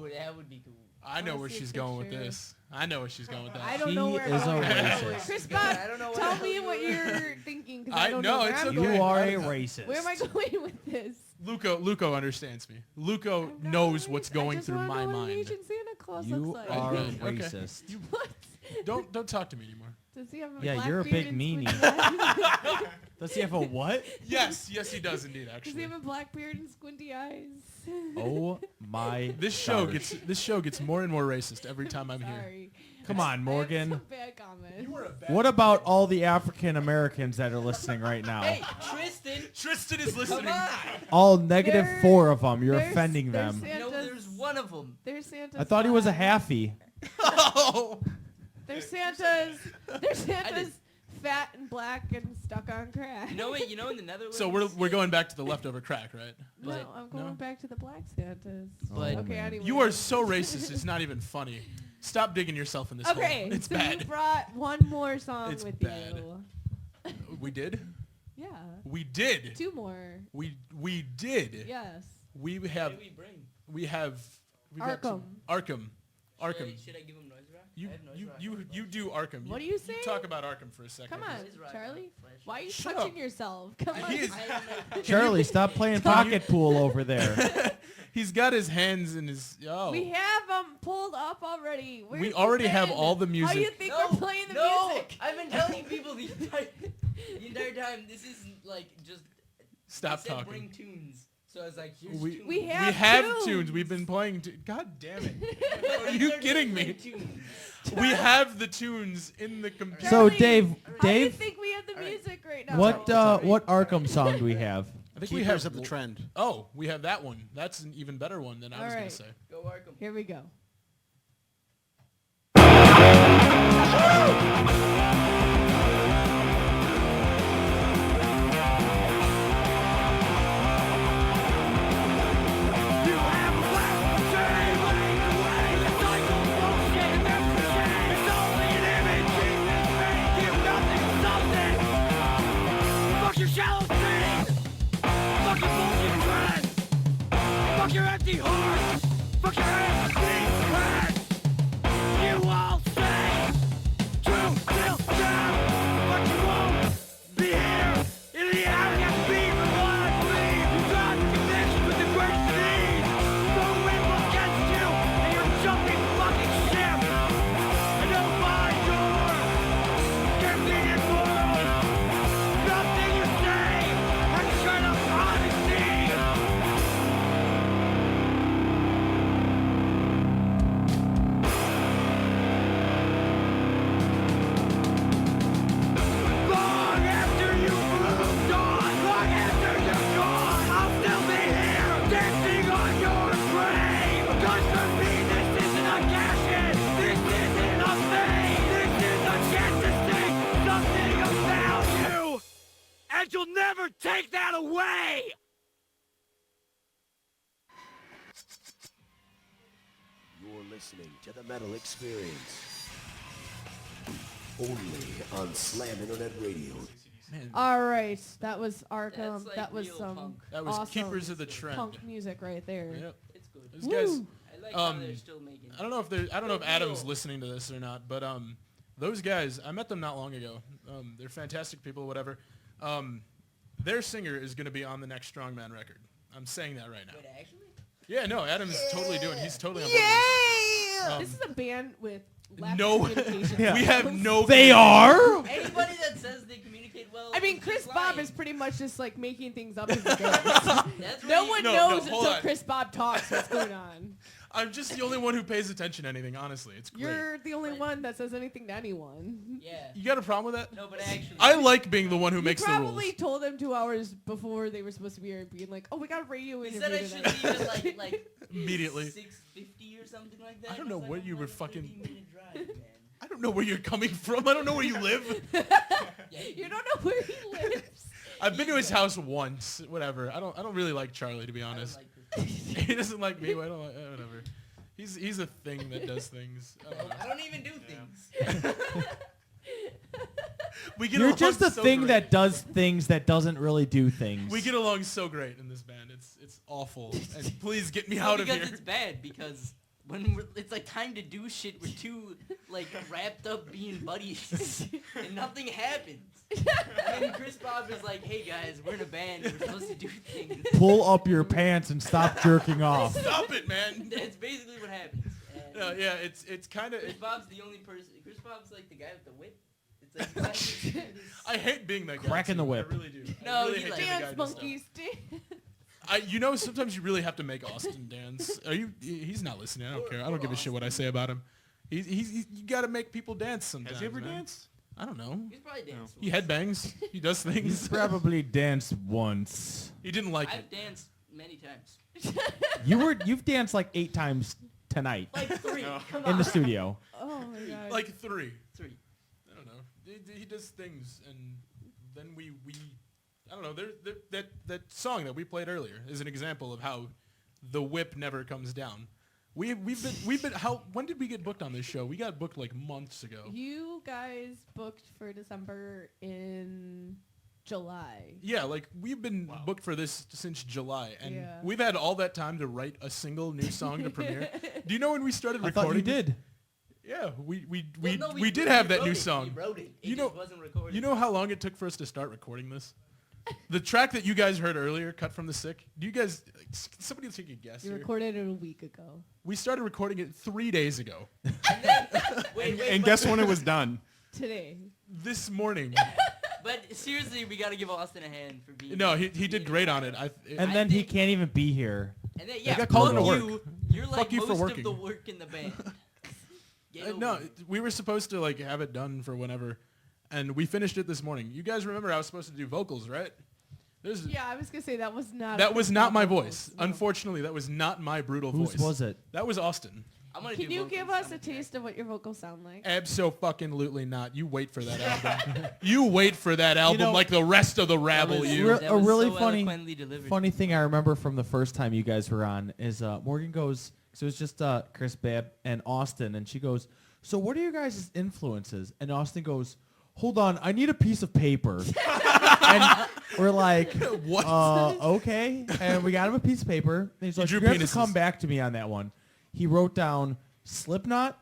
Ooh, that would be cool. I know wanna where see a she's going with picture. this. I know where she's going with that. I don't know He where is I'm a going. racist. Chris God, Bott, I don't know tell what me I'm what doing. you're thinking. 'Cause I I don't know, know. it's Where, I'm okay. going. You are a racist. Where am I going with this? Luco understands me. Luco I'm not knows a what's racist. going I just through wanna my know what an mind. Asian Santa Claus You looks like. are Okay. racist. What? Don't talk to me anymore. Does he have a Yeah, black you're a beard big and meanie. squinty eyes? Does he have a what? Yes, he does indeed. Does Actually, he have a black beard and squinty eyes? Oh my. this show gosh. gets more and more racist every time I'm here. Sorry. Come on, I have Morgan. some bad comments. What about all the African Americans that are listening right now? Hey, Tristan! Tristan is Come listening. on! All negative There- 4 of them. You're there's- offending there's them. No, Santa's- there's one of them. There's Santa's. I thought he was a fat. halfie. There's Santa's fat and black and stuck on crack. You know what? You know in the Netherlands. So we're going back to the leftover crack, right? No, But- I'm going no? back to the black Santas. But- okay, man. anyway. You are so racist. It's not even funny. Stop digging yourself in this Okay, hole. It's so bad. you brought one more song It's with bad. you. We did. Yeah. We did. 2 more. We did. Yes. We What have did we bring? we have we got Arkham. Arkham. Arkham. Should I give him Noise Rock? You I have Noise you Rock you on my you phone. do Arkham. What do you say? You talk about Arkham for a second. Come on, Noise Rock on Charlie. Flash. Why are you Shut touching up. yourself? Come on. He is- I don't know. Charlie, stop playing pocket pool over there. He's got his hands in his. Oh. We have them pulled up already. Where's We the already have band? all the How music. do you think No, we're playing the no, music? I've been telling people the entire time. This isn't like just. Stop they said talking. Bring tunes. So I was like, here's We- tunes. We We have have tunes. tunes. We've been playing. God damn it! But Are these you are kidding me? different tunes. We have the tunes in the computer. So Charlie, Dave, How do you Dave, think we have the All right. music right now? what Arkham song do we have? I think Keepers we have of the trend. Oh, we have that one. That's an even better one than I All was gonna right. say. Go Arkham. Here we go. You're listening to the Metal Experience. Only on Slam Internet Radio. All right, that was Arkham. That's like that was real some punk. That was awesome Keepers of the Trend. punk music right there. Yep. It's good. Those guys. Woo. I like how Um, they're still making. I don't know if they're. I don't know if Adam's Real. listening to this or not, but those guys. I met them not long ago. They're fantastic people. Whatever. Their singer is going to be on the next Strongman record. I'm saying that right now. Wait, actually? Yeah, no, Adam's totally doing. He's totally on board with this. This is a band with lack no- of communication. We have skills. no. They are. Anybody that says they communicate well. I mean, is Chris just Bob lying. is pretty much just like making things up as he goes. That's No right. one No, knows hold until on. Chris Bob talks what's going on. I'm just the only one who pays attention to anything. Honestly, it's great. You're the only Right. one that says anything to anyone. Yeah. You got a problem with that? No, but actually. I like being the one who You makes the probably rules. told them 2 hours before they were supposed to be here, being like, "Oh, we got a radio He interview said I should today." leave at like Immediately. 6:50 or something like that. I don't It's know like, where I'm you on were a fucking- 30-minute drive, man. I don't know where you're coming from. I don't know where you live. Yeah, You don't know where he lives. I've been to his house once. Whatever. I don't really like Charlie, to be I don't honest. like Chris Bob. He doesn't like me. I don't like. Whatever. He's a thing that does things. I don't know. I don't even do things. We get You're along just a so thing great. that does things that doesn't really do things. We get along so great in this band. It's awful. And please get me No, out of because here. it's bad. Because when it's like time to do shit, we're too like wrapped up being buddies, and nothing happens. And then Chris Bob is like, "Hey guys, we're in a band. We're supposed to do things." Pull up your pants and stop jerking off. Stop it, man. That's basically what happens. And Yeah, it's kind of. Chris Bob's the only person. Chris Bob's like the guy with the whip. It's like you guys just do this. I hate being that guy. Cracking the too. whip. I really do. No, I really he hate like- being the guy Dance who does stuff. monkeys, dance. You know, sometimes you really have to make Austin dance. Are you? He's not listening. I don't care. I don't give a shit what I say about him. He's you got to make people dance sometimes. Has he ever man. danced? I don't know. He's probably danced. He headbangs. He does He's things. probably danced once. He didn't like I've it. danced many times. You've danced like 8 times tonight Like 3. Come in on. the studio. Oh my god. Like 3. 3. I don't know. He does things, and then we I don't know. That song that we played earlier is an example of how the whip never comes down. We've been how when did we get booked on this show? We got booked like months ago. You guys booked for December in July. Yeah, like we've been booked for this since July, and Yeah. we've had all that time to write a single new song to premiere. Do you know when we started I recording? thought you did. Yeah, we Well, no, did have that wrote new it. song. We wrote it. It You just know- wasn't recorded. You know how long it took for us to start recording this? The track that you guys heard earlier, Cut from the Sick. Do you guys? Somebody take a guess You here. recorded it a week ago. We started recording it 3 days ago. wait, And guess when it was done? Today. This morning. But seriously, we gotta give Austin a hand for being. No, he did being great on involved. it. And I then he think- can't even be here. And then, yeah, got called fuck into work. you. You're like Fuck you for most of working. the work in the band. Get over No, it. we were supposed to like have it done for whenever, and we finished it this morning. You guys remember I was supposed to do vocals, right? There's Yeah, I was gonna say that was not. that was not my vocals, voice. no. Unfortunately, that was not my brutal Whose voice. was it? That was Austin. I'm gonna Can do you vocals. give us I'm a a taste of what your vocals sound like? Abso-fucking-lutely not. You wait for that album. You wait for that album know- like the rest of the That rabble. was- You. Re- that a was really so funny- eloquently delivered. Funny thing I remember from the first time you guys were on is Morgan goes, so it was just Chris Babb and Austin, and she goes, so what are your guys' influences? And Austin goes, hold on, I need a piece of paper. And we're like, What? Okay. And we got him a piece of paper. And he's like, drew you have to penises. come back to me on that one. He wrote down Slipknot,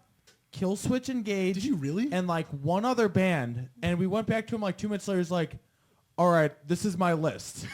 Killswitch Engage. Did you really? And like one other band. And we went back to him like 2 minutes later. He's like, all right, this is my list.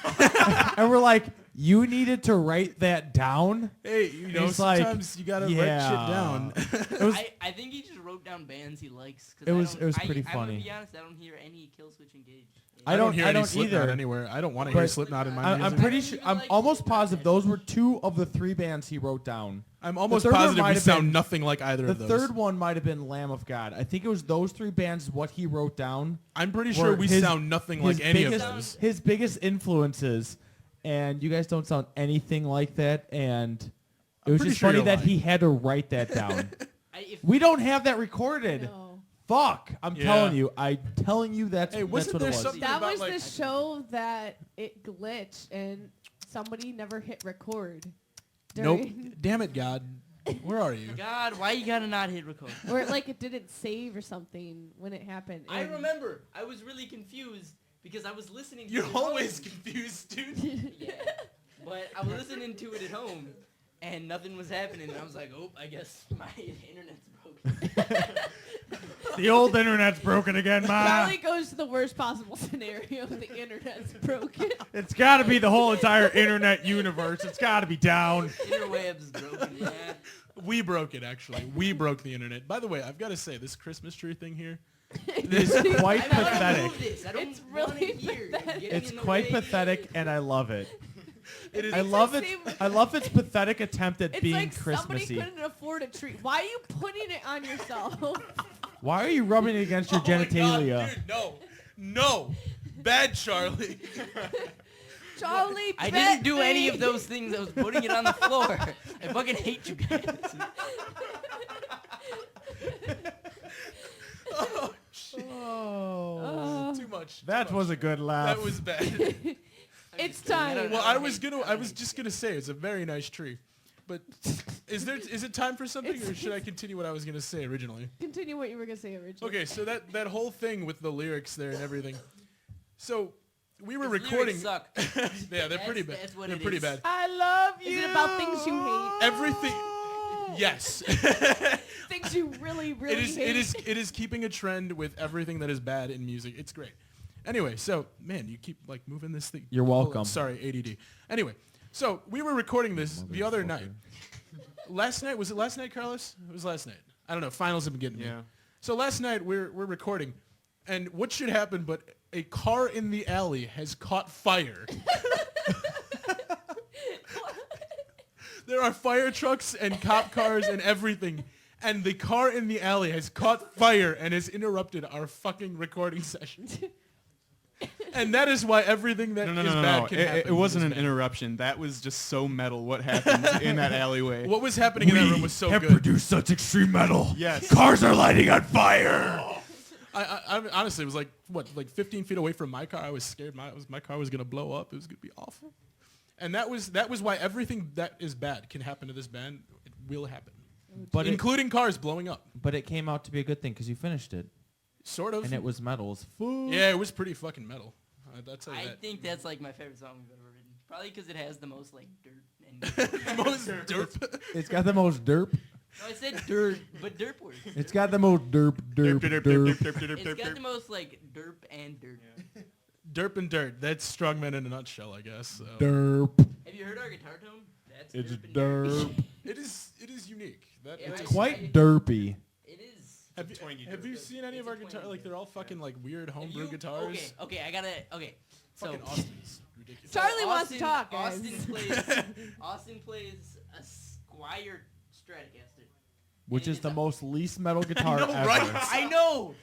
And we're like, you needed to write that down? Hey, you know, He's like, sometimes you gotta write yeah. shit down. It was, I think he just wrote down bands he likes. 'cause It was- I don't- it was pretty I'm funny. gonna be honest, I don't hear any Killswitch Engage. I don't hear I any don't Slipknot either. anywhere. I don't want to hear But Slipknot in my I'm music. pretty I sure. think I'm like almost Slipknot positive and- those were 2 of the 3 bands he wrote down. I'm almost third one positive might we have sound been- nothing like either The of those. third one might have been Lamb of God. I think it was those 3 bands what he wrote down. I'm pretty were sure we his- sound nothing like his any of biggest, those. His biggest influences, and you guys don't sound anything like that. And it was pretty just sure funny you're that lying. he had to write that down. If We don't have that recorded. No. Fuck! I'm Yeah. telling you. I'm telling you that's Hey, that's wasn't what there it was. something That about, was like- the show that it glitched and somebody never hit record. Nope. during- Damn it, God. Where are you? God, why you gotta not hit record? Or like it didn't save or something when it happened. I and- remember. I was really confused because I was listening to You're it at always home. confused, dude. Yeah. But I was listening to it at home and nothing was happening. And I was like, oh, I guess my internet's broken. The old internet's broken again, Ma. Charlie goes to the worst possible scenario. The internet's broken. It's got to be the whole entire internet universe. It's got to be down. Interwebs broken, yeah. We broke it, actually. We broke the internet. By the way, I've got to say, this Christmas tree thing here, It's quite I don't wanna pathetic. move this. I don't It's want really it here. pathetic. Getting It's in the quite way. pathetic, and I love it. it is. I love the it. same- I love its pathetic attempt at It's being like Christmassy. somebody couldn't afford a tree. Why are you putting it on yourself? Why are you rubbing it against your Oh my God, genitalia? dude, no. No. Bad Charlie. Charlie, I bet didn't do any me. of those things. I was putting it on the floor. I fucking hate you guys. Oh, shit. Oh, Too much. that was a good laugh. That was bad. It's time. Well, I was just gonna say it's a very nice tree, but is it time for something, or should I continue what I was gonna say originally? Continue what you were gonna say originally. Okay, so that whole thing with the lyrics there and everything. So we were His recording. lyrics suck. Yeah, they're pretty bad. That's what They're it pretty is. bad. I love you. Is it about things you hate? Everything. Yes. Things you really, really it is. hate. It is keeping a trend with everything that is bad in music. It's great. Anyway, so man, you keep like moving this thing. You're welcome. Oh, sorry, ADD. Anyway, so we were recording this the other night. Last night, was it last night, Carlos? It was last night. I don't know. Finals have been getting me. Yeah. So last night we're recording, and what should happen but a car in the alley has caught fire. There are fire trucks and cop cars and everything, and the car in the alley has caught fire and has interrupted our fucking recording session. And that is why everything that is bad can happen. It wasn't is an bad. interruption. That was just so metal. What happened in that alleyway? What was happening in that room was so good. produced such extreme metal. Yes. Cars are lighting on fire. I honestly it was like 15 feet away from my car. I was scared my car was gonna blow up. It was gonna be awful. And that was why everything that is bad can happen to this band. It will happen, But including cars blowing up. but it came out to be a good thing because you finished it, Sort of. and it was metals. Yeah, it was pretty fucking metal. That's I that. think that's like my favorite song we've ever written. Probably because it has the most like dirt and. Most derp. It's got the most derp. No, I said dirt, but derp works. It's got the most derp. It's got the most like derp and dirt. Derp and dirt. That's Strongman in a nutshell, I guess. So. Derp. Have you heard our guitar tone? That's It's derp and dirt. derp. It is unique. That Yeah, it's right. a- Quite derpy. It is. Have you seen any of our guitars? Like they're all fucking like weird Have homebrew you- guitars. Okay, I gotta. Okay, so Fucking Austin's ridiculous. Charlie wants to talk, guys. Austin plays a Squire Stratocaster. Which And is it's the a- most least metal guitar know, ever. right? I know,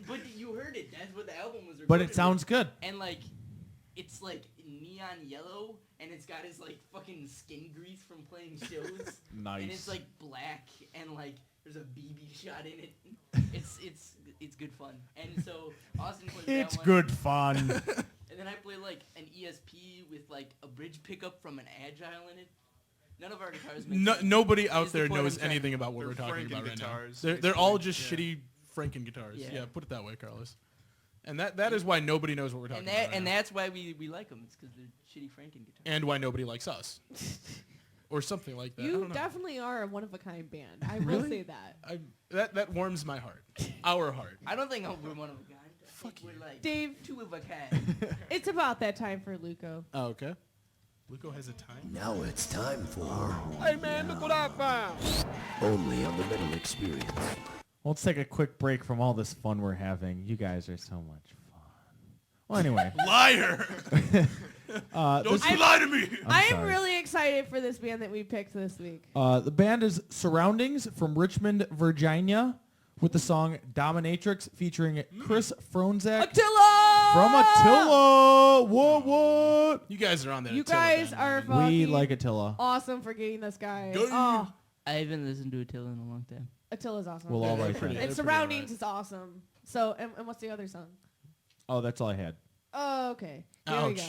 but you heard it. That's what the album was recorded But it with. sounds good. And like, it's like neon yellow, and it's got his like fucking skin grease from playing shows. Nice. And it's like black, and like there's a BB shot in it. It's good fun. And so Austin plays It's that one. good fun. And then I play like an ESP with like a bridge pickup from an Agile in it. None of our guitars make sense. Nobody out Is the there point knows I'm trying- anything about what They're we're talking Franken about right guitars, now. They're all basically. just Yeah. shitty Franken guitars. Yeah. Yeah, put it that way, Carlos. And that is why nobody knows what we're talking about. Right now. that's why we like them. It's because they're shitty Franken guitars. And why nobody likes us. Or something like that. I You don't know. definitely are a one-of-a-kind band. I will Really? say that. That warms my heart. Our heart. I don't think we're one of a kind. Fuck We're like Dave, two of a kind. it's about that time for Luco. Oh, okay. Luco has a time. Now it's time for Hey man, look what I found. Only on the Metal Experience. Let's take a quick break from all this fun we're having. You guys are so much fun. Well, anyway. Liar! Don't you lie to me! I am sorry. really excited for this band that we picked this week. The band is Surroundings from Richmond, Virginia, with the song Dominatrix featuring Chris Fronzak Attila! from Attila. What? You guys are on that. You Attila guys band, are man. fucking We like Attila. awesome for getting this guy. Go. Oh, I haven't listened to Attila in a long time. Attila's awesome. Well, all they're right pretty- then. And they're pretty Surroundings alright. is awesome. So, and what's the other song? Oh, that's all I had. Oh, okay. Here we Ouch. go.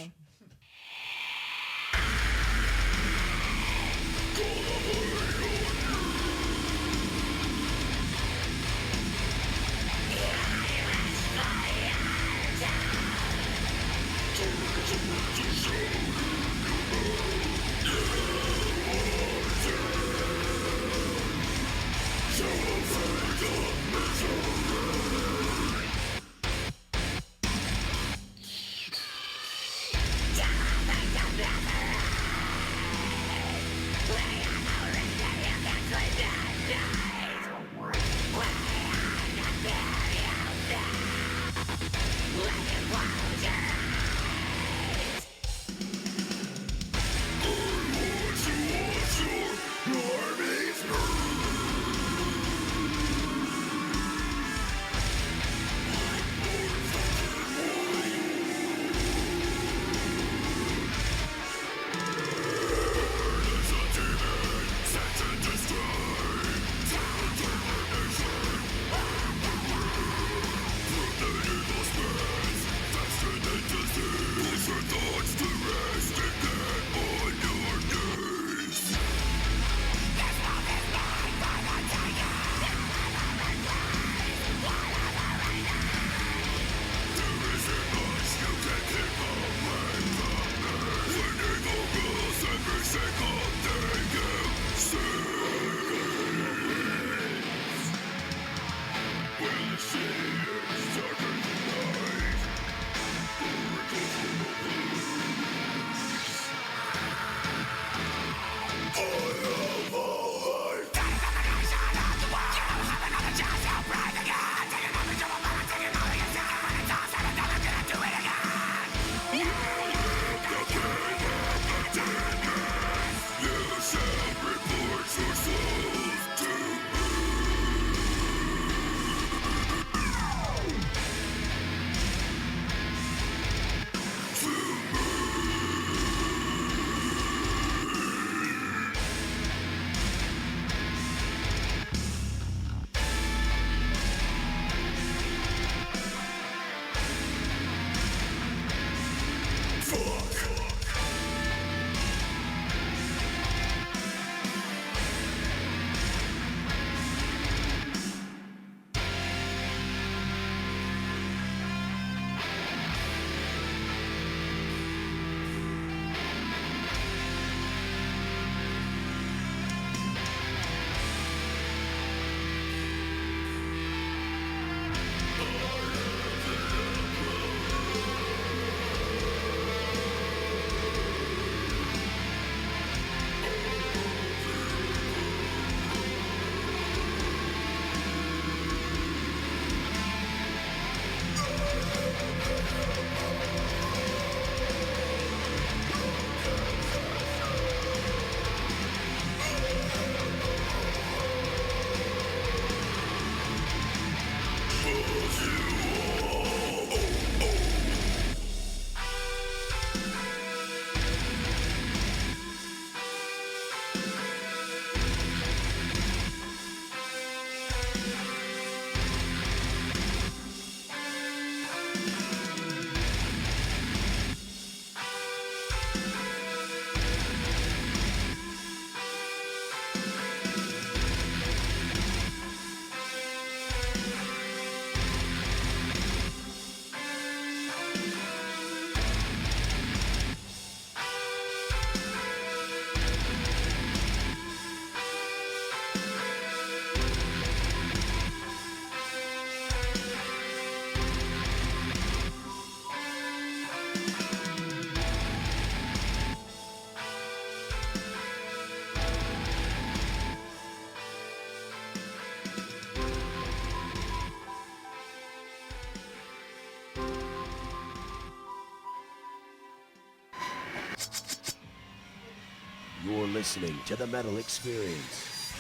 You're listening to the Metal Experience.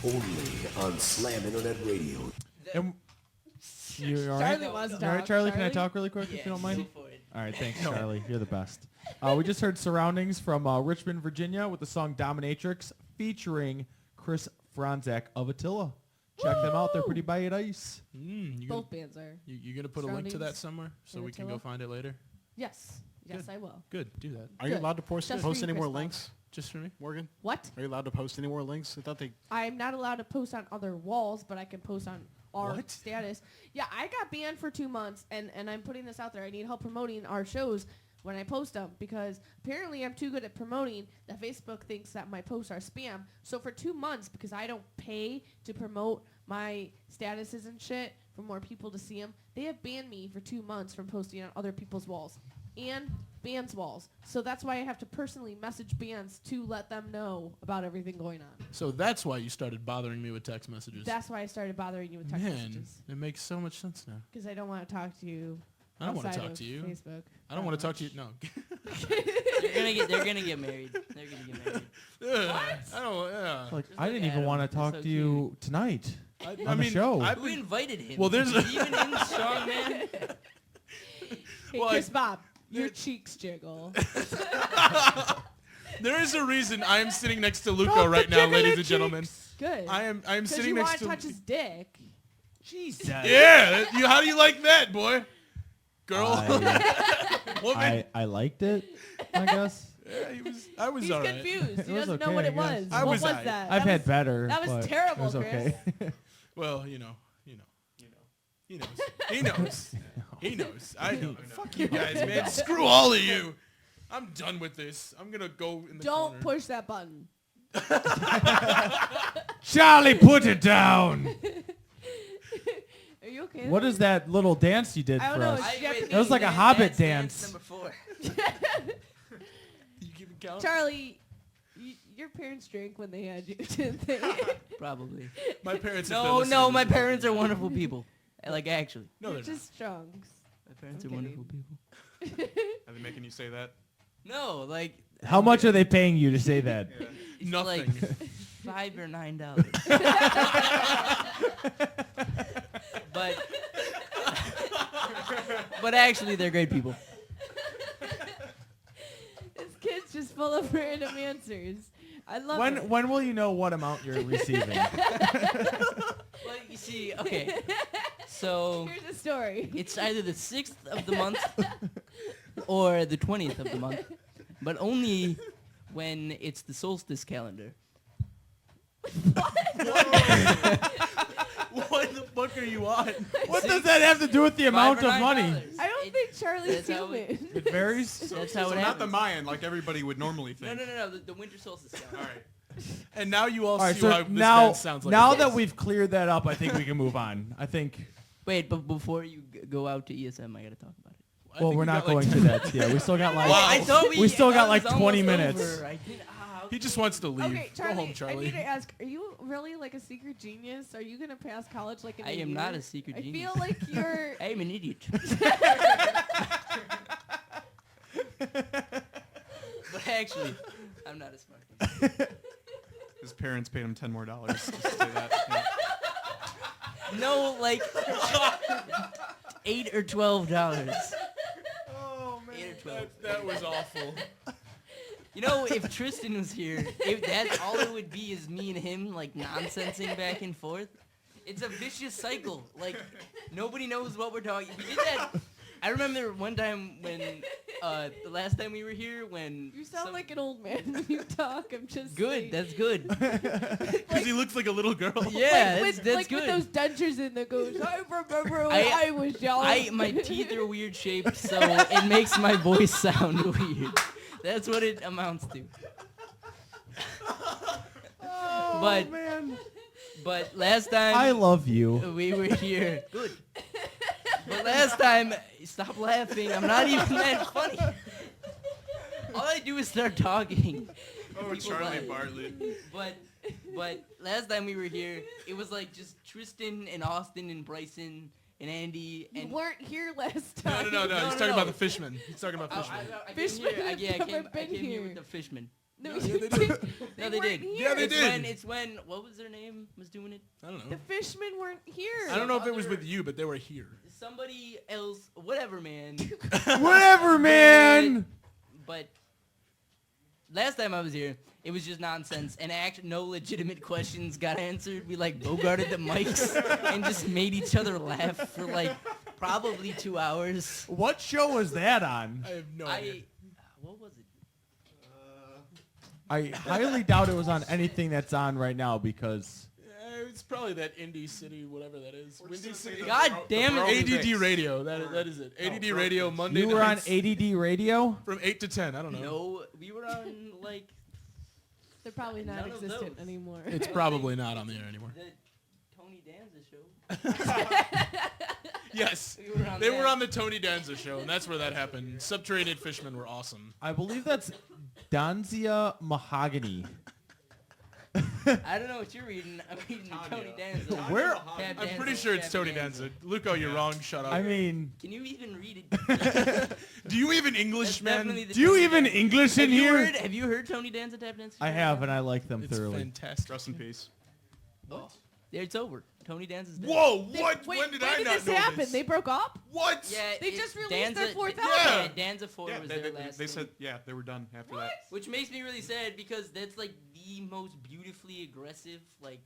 Only on Slam Internet Radio. And you all right? Charlie wants to You all right, talk. Charlie? Can I talk really quick if you don't mind? Go for it. All right, thanks, Charlie. You're the best. We just heard Surroundings from Richmond, Virginia with the song Dominatrix featuring Chris Franzak of Attila. Check them out. They're pretty badass. Both bands are. You gonna put a link to that Surroundings somewhere so and we can Attila? go find it later? Yes. Yes, I will. Good, do that. Are you Good. allowed to post Just for you, any more Chris Bob. links, Just for me? Morgan? What? Are you allowed to post any more links? I thought they... I'm not allowed to post on other walls, but I can post on our What? status. Yeah, I got banned for 2 months, and I'm putting this out there. I need help promoting our shows when I post them because apparently I'm too good at promoting that Facebook thinks that my posts are spam. So for 2 months, because I don't pay to promote my statuses and shit for more people to see them, they have banned me for 2 months from posting on other people's walls and bands' walls. So that's why I have to personally message bands to let them know about everything going on. So that's why you started bothering me with text messages. That's why I started bothering you with text Man, messages. it makes so much sense now. Because I don't want to talk to you. I don't want to outside talk of to you. Facebook. I don't want to talk to you. No. They're gonna get married. They're gonna get married. I don't. Yeah. Like, Just I look didn't at even him. want to He's talk so to you tonight I on the show. I've Who been, invited him? Well, there's Is he even in Strongman? Hey, Well, Chris Bob, your cheeks jiggle. there is a reason I am sitting next to Luca right now, ladies and gentlemen. Good. I am Because sitting you next want to. to touch his dick. Jesus. Yeah. How do you like that, boy? Girl. Woman. I liked it, I guess. Yeah, I was He's all right. confused. He was doesn't know okay, what I it was. guess. I What was was aight. that? I've That had was- better. that was but terrible, It was okay. Well, you know. He knows. He knows. He knows. I know. Fuck you guys, man. Screw all of you. I'm done with this. I'm gonna go in the Don't corner. push that button. Charlie, put it down. Are you okay? What is that little dance you did I don't for know, us? it's Japanese. That was like a That's Hobbit dance dance. number 4. You keep it count? Charlie, your parents drank when they had you, didn't they? Probably. My parents. have been No, listening no, to my this parents are wonderful people. Like actually, No, You're they're just strong. my parents are Okay. wonderful people. Are they making you say that? No, like How much are they paying you to say that? it's Nothing. like $5 or $9. but actually, they're great people. This kid's just full of random answers. I love it. When will you know what amount you're receiving? Well, you see, okay. So Here's a story. it's either the 6th of the month or the 20th of the month, but only when it's the solstice calendar. What the fuck are you on? What does that have to do with the amount $5 or of money? $9. I don't think Charlie's that's how human. It varies. That's how So it not happens. the Mayan like everybody would normally No, think. no, the winter solstice calendar. All right. And now you all, All right, see so how this now, band sounds like. now a that mess. we've cleared that up, I think we can move on. I think. Wait, but before you go out to ESM, I gotta talk about it. I Well, think we're we not got, like, going to that. Yeah, we still got like. Wow. I thought We still got that like was 20 almost minutes. over. I did, He just wants to leave. Okay, Go Charlie, home, I Charlie. need to ask, are you really like a secret genius? Are you going to pass college like in I a am year? not a secret I genius. feel like you're... I am an idiot. But actually, I'm not a smart one. His parents paid him $10 more just to say that. Yeah. No, like $8 or $12. Oh man, 8 or 12. that was awful. You know, if Tristan was here, that's all it would be is me and him like nonsensing back and forth. It's a vicious cycle. Like nobody knows what we're talking. We did that. I remember one time when the last time we were here when You sound like an old man when you talk. I'm just good. saying. That's good. Because he looks like a little girl. Yeah, with, that's like good. with those dentures in the goes. I remember when I- I was young. My teeth are weird shaped, so it makes my voice sound weird. That's what it amounts to. Oh, But- man. But last time I love you. we were here, good. But last time, stop laughing. I'm not even that funny. All I do is start talking. Oh, People Charlie laugh. Bartlett. But last time we were here, it was like just Tristan and Austin and Bryson and Andy You and weren't here last No, time. no. No, He's no, talking no. about the Fishman. He's talking about I Fishman. came Fishmen here- have yeah, I never came been here here. with the Fishmen. No, Yeah, you they didn't. No, they weren't did. Here. Yeah, they did. It's when what was their name was doing it? I don't The know. fishmen weren't here. I don't know if it was other- with you, but they were here. Somebody else, whatever, man. Whatever, man. But last time I was here, it was just nonsense, and actually no legitimate questions got answered. We like bogarted the mics and just made each other laugh for like probably 2 hours. What show was that on? I have no idea. What was it? I highly doubt it was on anything that's on right now because It's probably that Indie City, whatever that is. Windy City. God damn it! ADD Radio. That is it. ADD Radio Monday you were on nights ADD radio. from 8 to 10. I don't know. No, we were on like They're probably not None of existent those. anymore. It's probably not on the air anymore. the Tony Danza show. Yes. We were on They that. were on the Tony Danza show, and that's where that happened. Subterranean Fishmen were awesome. I believe that's Danzia Mahogany. I don't know what you're reading. I'm reading Tony Danza. Where? Tab I'm Danza, pretty sure it's Tab Tony Danza. Luco, you're wrong. Shut up. I mean, Can you even read it? do you even English, That's man? definitely the do you Tony even Danza. English in Have you here? heard? Have you heard Tony Danza Tap Dance? I have, and I like them It's thoroughly. fantastic. Rest in peace. What? Yeah, it's over. Tony Danza's dead. Whoa! They- What? Wait, when did I not this know happen? this? They broke up? What? Yeah, They just released Danza, their fourth album. Yeah, Danza 4 Yeah, was they, their they, last they thing. said they were done after that. Which makes me really sad because that's like the most beautifully aggressive, like,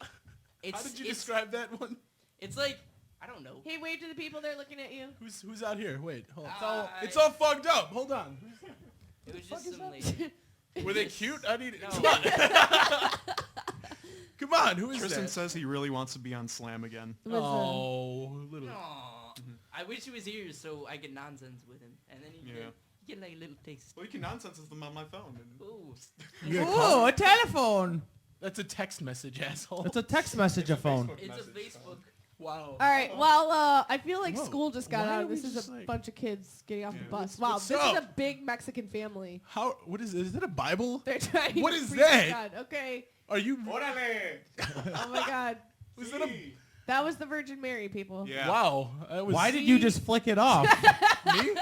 it's, How did you it's, describe that one? it's like, I don't know. Hey, wave to the people. They're looking at you. Who's out here? Wait, hold on. I- It's all fucked up. Hold on. It was just some lady. Were they cute? I need. No. Come on. Come on. Who is Tristan that? says he really wants to be on Slam again. Oh, little. Aw. I wish he was here so I could nonsense with him. And then he Yeah. get like a little taste. Well, you can nonsense them on my phone. Ooh. Ooh, a telephone. That's a text message, asshole. It's a text message a phone. It's a Facebook. Wow. All right. Well, I feel like Whoa. school just got Why out. are we This is just a like- bunch of kids getting off the Yeah. bus. Wow, What's this is up? a big Mexican family. How? What is? Is that a Bible? They're trying. What to is preach that? God. Okay. Are you? Oh my God. Was that a? That was the Virgin Mary, people. Yeah. Wow. That was. Why did you just flick it off? me?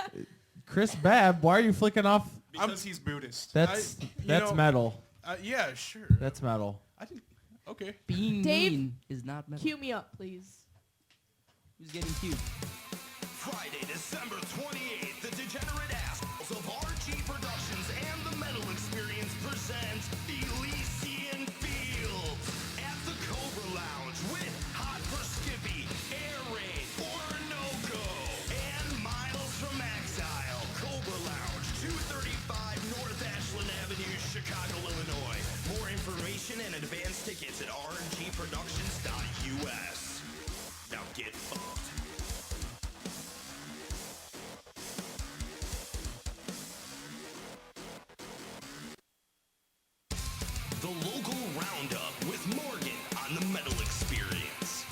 Chris Babb, why are you flicking off? Because he's Buddhist. That's you that's know- metal. Yeah, sure. That's metal. I didn't. Okay. Being Dave, mean is not metal. Cue me up, please. Who's getting cute? Friday, December 28th, the degenerate assholes of RG Productions and the Metal Experience present Elysian Fields at the Cobra Lounge with Hot for Skippy, Air Raid, Orinoco, and Miles from Exile. Cobra Lounge, 235 North Ashland Avenue, Chicago, Illinois. More information and advance tickets at rgproductions.us. Now get fucked. The local roundup with Morgan on the Metal Experience.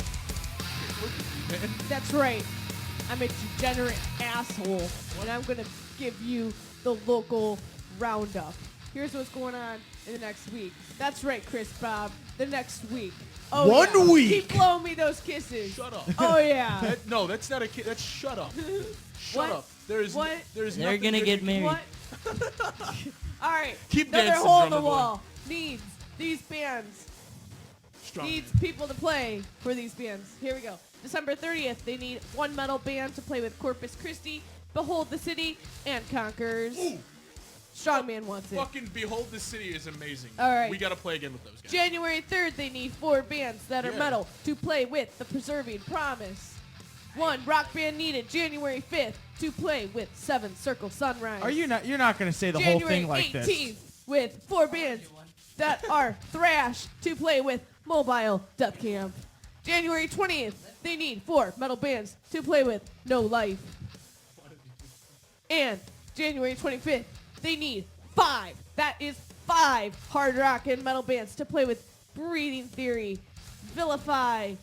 That's right. I'm a degenerate asshole, and I'm gonna give you the local roundup. Here's what's going on in the next week. That's right, Chris Bob. The next week. Oh, One yeah. week. Keep blowing me those kisses. Shut up. Oh yeah. No, that's not a kid. That's shut up. Shut What? up. There's What? There's They're nothing gonna good get you- married. What? All right. Keep Another dancing, hole in the drummer boy. wall needs these bands. Strong. Needs people to play for these bands. Here we go. December 30th, they need one metal band to play with Corpus Christi, Behold the City, and Conquers. Ooh. Strongman wants it. Fucking Behold the City is amazing. All right. We got to play again with those guys. January 3rd, they need 4 bands that are Yeah. metal to play with the Preserving Promise. 1 rock band needed January 5th to play with 7 Circle Sunrise. Are you not? You're not going to say the January whole thing like 18th this. with 4 bands that are thrash to play with Mobile Death Camp. January 20th, they need 4 metal bands to play with No Life. And January 25th, they need 5. That is 5 hard rock and metal bands to play with Breathing Theory, Vilify.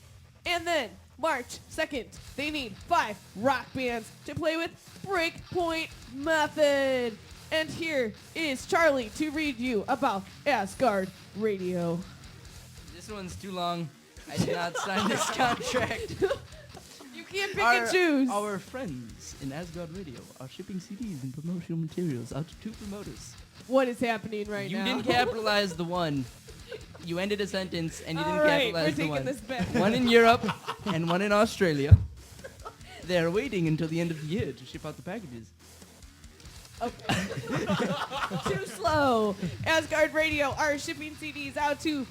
And then March 2nd, they need 5 rock bands to play with Breakpoint Method. And here is Charlie to read you about Asgard Radio. This one's too long. I did not sign this contract. You can't pick and choose. Our friends in Asgard Radio are shipping CDs and promotional materials out to 2 promoters. What is happening right You now? didn't capitalize the one. You ended a sentence and you didn't All right, capitalize we're the taking one. this back. One in Europe and one in Australia. They are waiting until the end of the year to ship out the packages. Too slow. Asgard Radio are shipping CDs out to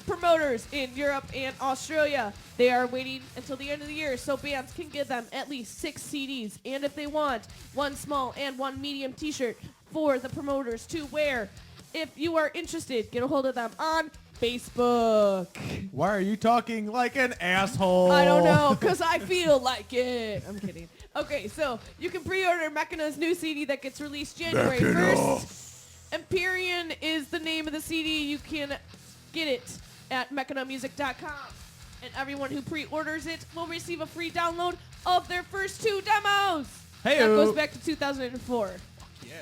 promoters in Europe and Australia. They are waiting until the end of the year so bands can give them at least 6 CDs. And if they want, 1 small and 1 medium t-shirt for the promoters to wear. If you are interested, get a hold of them on Facebook. Why are you talking like an asshole? I don't know, because I feel like it. I'm kidding. Okay, so you can pre-order Mechana's new CD that gets released January 1st. Empyrean is the name of the CD. You can get it at mechanamusic.com. And everyone who pre-orders it will receive a free download of their first 2 demos. That goes back to 2004. Yeah.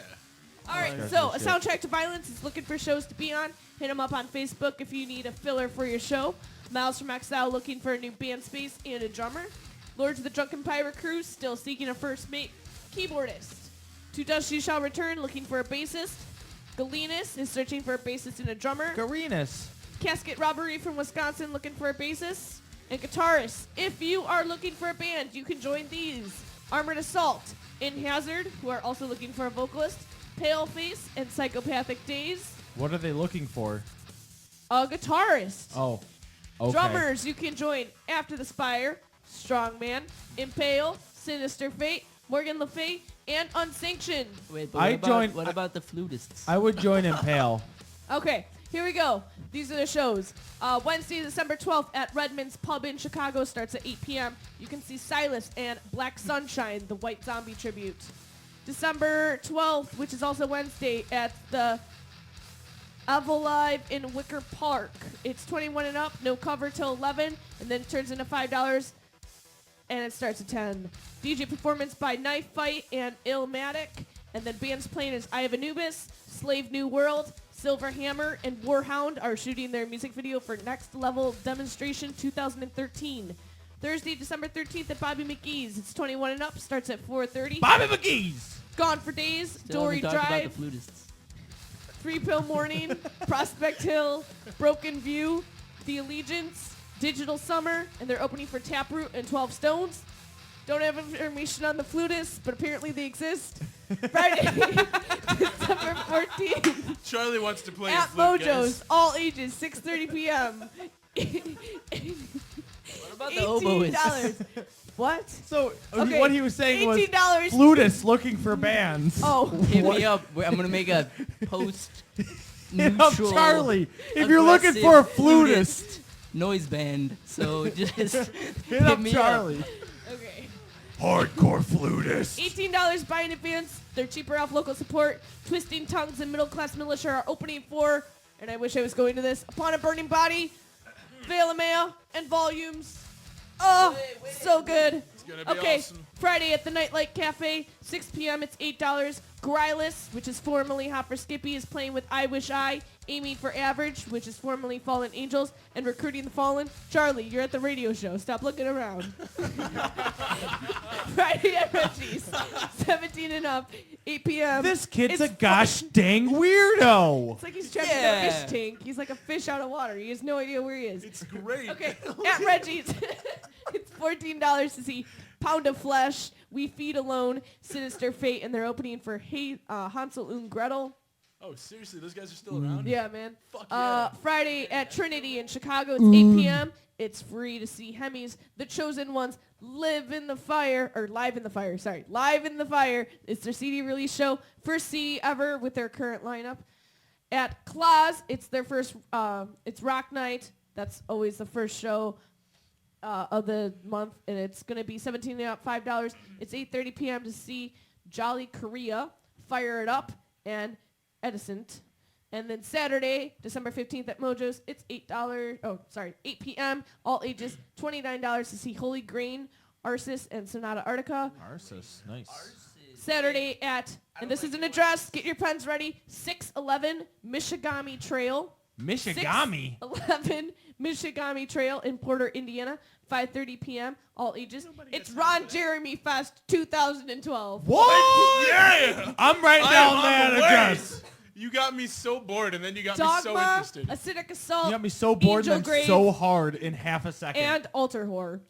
All right, so A Soundtrack to Violence is looking for shows to be on. Hit them up on Facebook if you need a filler for your show. Miles from Exile looking for a new band space and a drummer. Lords of the Drunken Pirate Crew still seeking a first mate keyboardist. To Dust You Shall Return looking for a bassist. Galenus is searching for a bassist and a drummer. Garenus. Casket Robbery from Wisconsin looking for a bassist. And guitarists, if you are looking for a band, you can join these. Armored Assault, In Hazard, who are also looking for a vocalist. Paleface and Psychopathic Days. What are they looking for? A guitarist. Oh, okay. Drummers, you can join After the Spire, Strongman, Impale, Sinister Fate, Morgan Le Fay, and Unsanctioned. Wait, but what about the flutists? I would join Impale. Okay, here we go. These are the shows. Wednesday, December 12th at Redmond's Pub in Chicago starts at 8 p.m. You can see Silas and Black Sunshine, the White Zombie tribute. December 12th, which is also Wednesday, at the Avolive in Wicker Park. It's 21 and up, no cover till 11, and then it turns into $5, and it starts at 10. DJ performance by Knife Fight and Illmatic, and then bands playing is Eye of Anubis, Slave New World, Silver Hammer, and Warhound are shooting their music video for Next Level Demonstration 2013. Thursday, December 13th at Bobby McGee's. It's 21 and up, starts at 4:30. Bobby McGee's! Gone for Days, Still Dory haven't talked Drive, about the flutists. 3 Pill Morning, Prospect Hill, Broken View, The Allegiance, Digital Summer, and they're opening for Taproot and 12 Stones. Don't have information on the flutists, but apparently they exist. Friday, December 14th. Charlie wants to play At his flute, Mojo's, guys. all ages, 6:30 p.m. What about the oboists? $18. What? So Okay, what he was saying was $18. flutists looking for bands. Oh, Hit me up. I'm going to make a post Hit up neutral Charlie. If you're looking for a flutist, noise band. So just hit up me Charlie. okay. Hardcore flutist. $18 buy in advance. They're cheaper off local support. Twisting Tongues and Middle Class Militia are opening for, and I wish I was going to this, Upon a Burning Body, Valemea, and Volumes. Oh, so good. It's gonna be Okay, awesome. Friday at the Nightlight Cafe, 6 p.m. It's $8. Grylus, which is formerly Hot for Skippy, is playing with I Wish I, aiming for Average, which is formerly Fallen Angels, and Recruiting the Fallen. Charlie, you're at the radio show. Stop looking around. Friday at Reggie's, 17 and up, 8 p.m. This kid's It's a gosh dang weirdo. It's like he's trapped in a fish tank. He's like a fish out of water. He has no idea where he is. It's great. Okay, at Reggie's. It's $14 to see Pound of Flesh, We Feed Alone, Sinister Fate, and they're opening for Hansel and Gretel. Oh, seriously, those guys are still around? Yeah, man. Fuck yeah. Friday at Trinity in Chicago, it's 8 p.m. It's free to see Hemmys. The Chosen Ones, Live in the Fire. It's their CD release show. First CD ever with their current lineup. At Claus, it's their first, it's Rock Night. That's always the first show of the month, and it's going to be $17 up, $5. It's 8:30 p.m. to see Jolly Korea, Fire It Up, and Edison. And then Saturday, December 15th at Mojo's, it's $8, 8 p.m., all ages, $29 to see Holy Grain, Arsis, and Sonata Arctica. Arsis, nice. Saturday at, and this is an address, get your pens ready, 611 Michigami Trail. Michigami? 611 Michigami Trail in Porter, Indiana, 5:30 p.m., all ages. It's Ron Jeremy Fest 2012. What? Yeah! I'm writing down that address. You got me so bored, and then you got me so Dogma, interested. Acidic Assault, You got me so bored Angel and then Grave, so hard in half a second. and Altar Horror.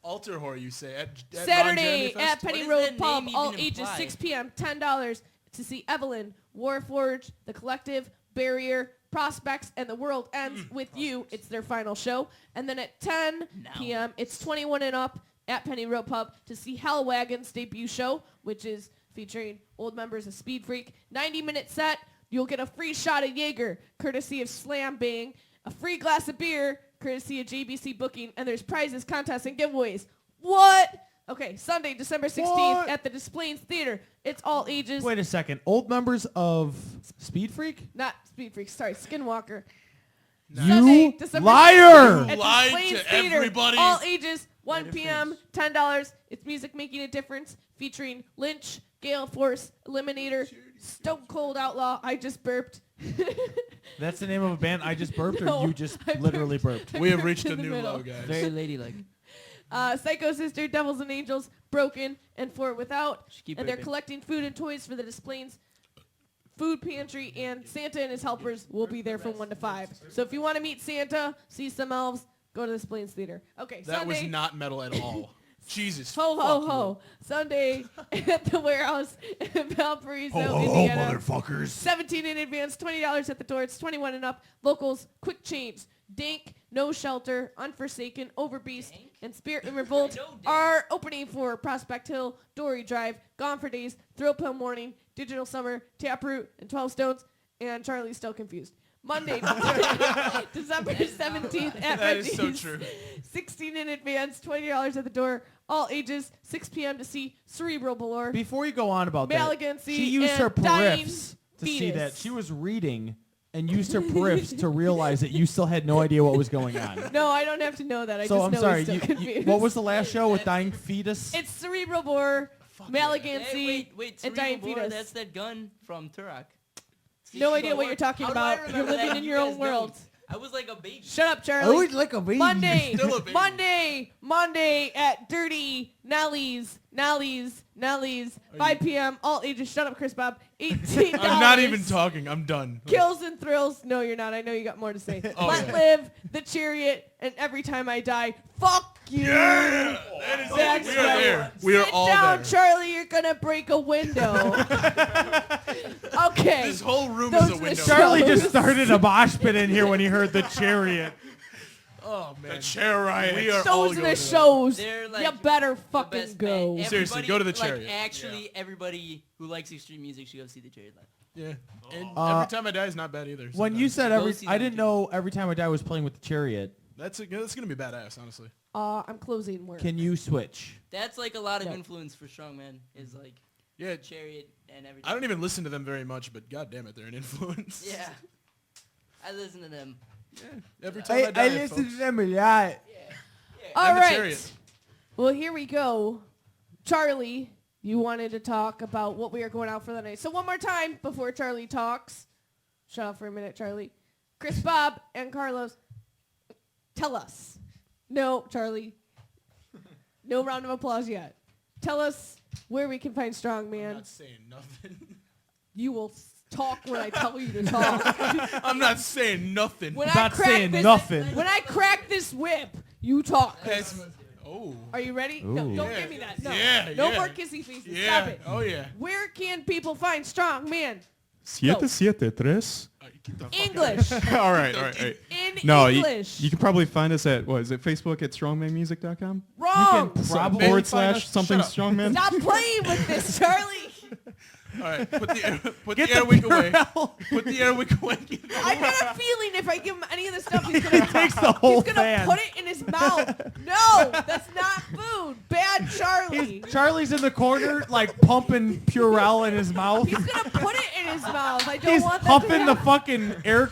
Altar Horror, you say? At Ron Saturday Jeremy at Fest? Penny What Road does that Pub, name all even ages, imply? 6 p.m., $10 to see Evelyn, Warforged, The Collective, Barrier, Prospects, and The World Ends with You. It's their final show. And then at 10 p.m., it's 21 and up at Penny Road Pub to see Hell Wagon's debut show, which is featuring old members of Speed Freak. 90-minute set. You'll get a free shot of Jaeger, courtesy of Slam Bang, a free glass of beer, courtesy of JBC Booking, and there's prizes, contests, and giveaways. What? Okay, Sunday, December 16th at the Des Plaines Theater. It's all ages. Wait a second. Old members of Speed Freak? Not Speed Freak, sorry, Skinwalker. You Sunday, December liar! 16th at lied Des Plaines to Theater. everybody. All ages, 1 p.m., $10. It's music making a difference, featuring Lynch, Gale Force, Eliminator, Stone Cold Outlaw. I just burped. That's the name of a band I just burped, No, or you just I literally burped? We have burped reached in a the new middle. low, guys. Very ladylike. Psycho Sister, Devils and Angels, Broken, and For It Without. Should keep And they're burping. collecting food and toys for the Des Plaines Food Pantry, and Santa and his helpers will be there from 1 to 5. So if you want to meet Santa, see some elves, go to the Des Plaines Theater. Okay, That Sunday. was not metal at all. Jesus. Ho, fuck ho, you. ho. Sunday at the warehouse in Valparaiso, Indiana. motherfuckers. 17 in advance, $20 at the door. It's 21 and up. Locals, Quick Change, Dank, No Shelter, Unforsaken, Overbeast, and Spirit and Revolt No Dank. are opening for Prospect Hill, Dory Drive, Gone for Days, Thrill Pill Morning, Digital Summer, Taproot, and 12 Stones, and Charlie's still confused. Monday, December 17th at That is so Wendy's. true. 16 in advance, $20 at the door. All ages, 6 p.m. to see Cerebral Ballore. Before you go on about that, Malignancy she used her and dying periffs to see that. fetus. She was reading and used her periffs to realize that you still had no idea what was going on. No, I don't have to know that. I So just I'm know sorry. he's still confused. What was the last show with dying fetus? It's Cerebral Ballore, Malignancy, Hey, wait, and dying Cerebral Bore, fetus. that's that gun from Turok. No idea what you're talking How do I about. You're remember living that? in You your guys own world. don't. I was like a baby. Shut up, Charlie. like a baby. Monday, Still a baby. Monday at Dirty Nally's, 5 p.m. All ages. Shut up, Chris Bob. $18. I'm not even talking. I'm done. Kills and Thrills. No, you're not. I know you got more to say. Oh, Let yeah. Live, The Chariot, and Every Time I Die. Fuck you. Yeah! That is That's it. We are right. there. We are Sit all down, there. Charlie. You're gonna break a window. Okay. This whole room Those is a are the window. shows. Charlie just started a mosh pit in here when he heard the chariot. Oh, man. The chair riot. We are all Those are going the to that. shows. They're like You better the fucking best go. band. Seriously, Everybody- go to the like, Chariot. Actually, everybody who likes extreme music should go see the Chariot live. Yeah. And Uh, Every Time I Die is not bad either. When you sometimes. said Go see I them didn't too. know Every Time I Die was playing with the chariot. That's going to be badass, honestly. I'm closing work. Can you switch? That's like a lot of No. influence for Strongman. Is like Yeah. Chariot and everything. I don't even listen to them very much, but god damn it, they're an influence. Yeah. I listen to them. Every Time I Die, folks. them a lot. All And the right. Chariot. Well, here we go. Charlie, you wanted to talk about what we are going out for the night. So one more time before Charlie talks. Shut up for a minute, Charlie. Chris, Bob, and Carlos, tell us. No, Charlie. No round of applause yet. Tell us where we can find I'm Strongman. not saying nothing. You will talk when I tell you to talk. I'm not saying nothing. When Not crack saying this, nothing. When I crack this whip, you talk. It's- Oh. Are you ready? No, Ooh. don't Yeah. give me that. No. Yeah, No yeah. more kissy faces. Yeah. Stop it. Oh yeah. Where can people find Strongman? 773. English. all right, all right. In No, English. you can probably find us at, what is it, Facebook at strongmanmusic.com? Wrong. Probably Forward find slash us- something Shut up. strongman? Stop playing with this, Charlie. All right. Put the Get the Airwick away. Purell. Put the Airwick away. I got a feeling if I give him any of this stuff, he's gonna Takes the whole he's gonna fan. put it in his mouth. No, that's not food. Bad Charlie. Charlie's in the corner, like pumping Purell in his mouth. He's gonna put it in his mouth. I don't He's want that to pumping the happen. fucking air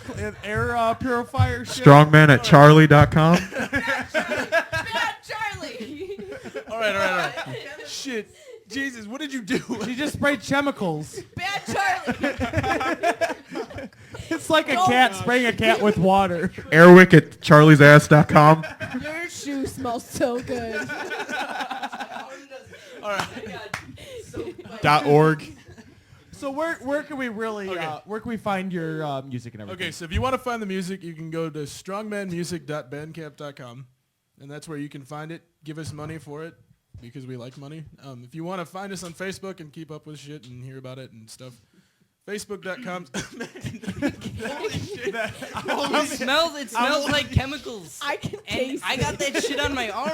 purifier shit. Strongman at charlie.com. Bad Charlie. All right. Shit. Jesus, what did you do? She just sprayed chemicals. Bad Charlie. It's like a No. cat spraying a cat with water. Airwick at charliesass.com. Your shoe smells so good. All right. .org. So where can we really Okay. where can we find your music and everything? Okay, so if you want to find the music, you can go to strongmanmusic.bandcamp.com, and that's where you can find it. Give us money for it because we like money. If you want to find us on Facebook and keep up with shit and hear about it and stuff, Facebook.com. It smells like chemicals. I can And taste I got that shit on my arm.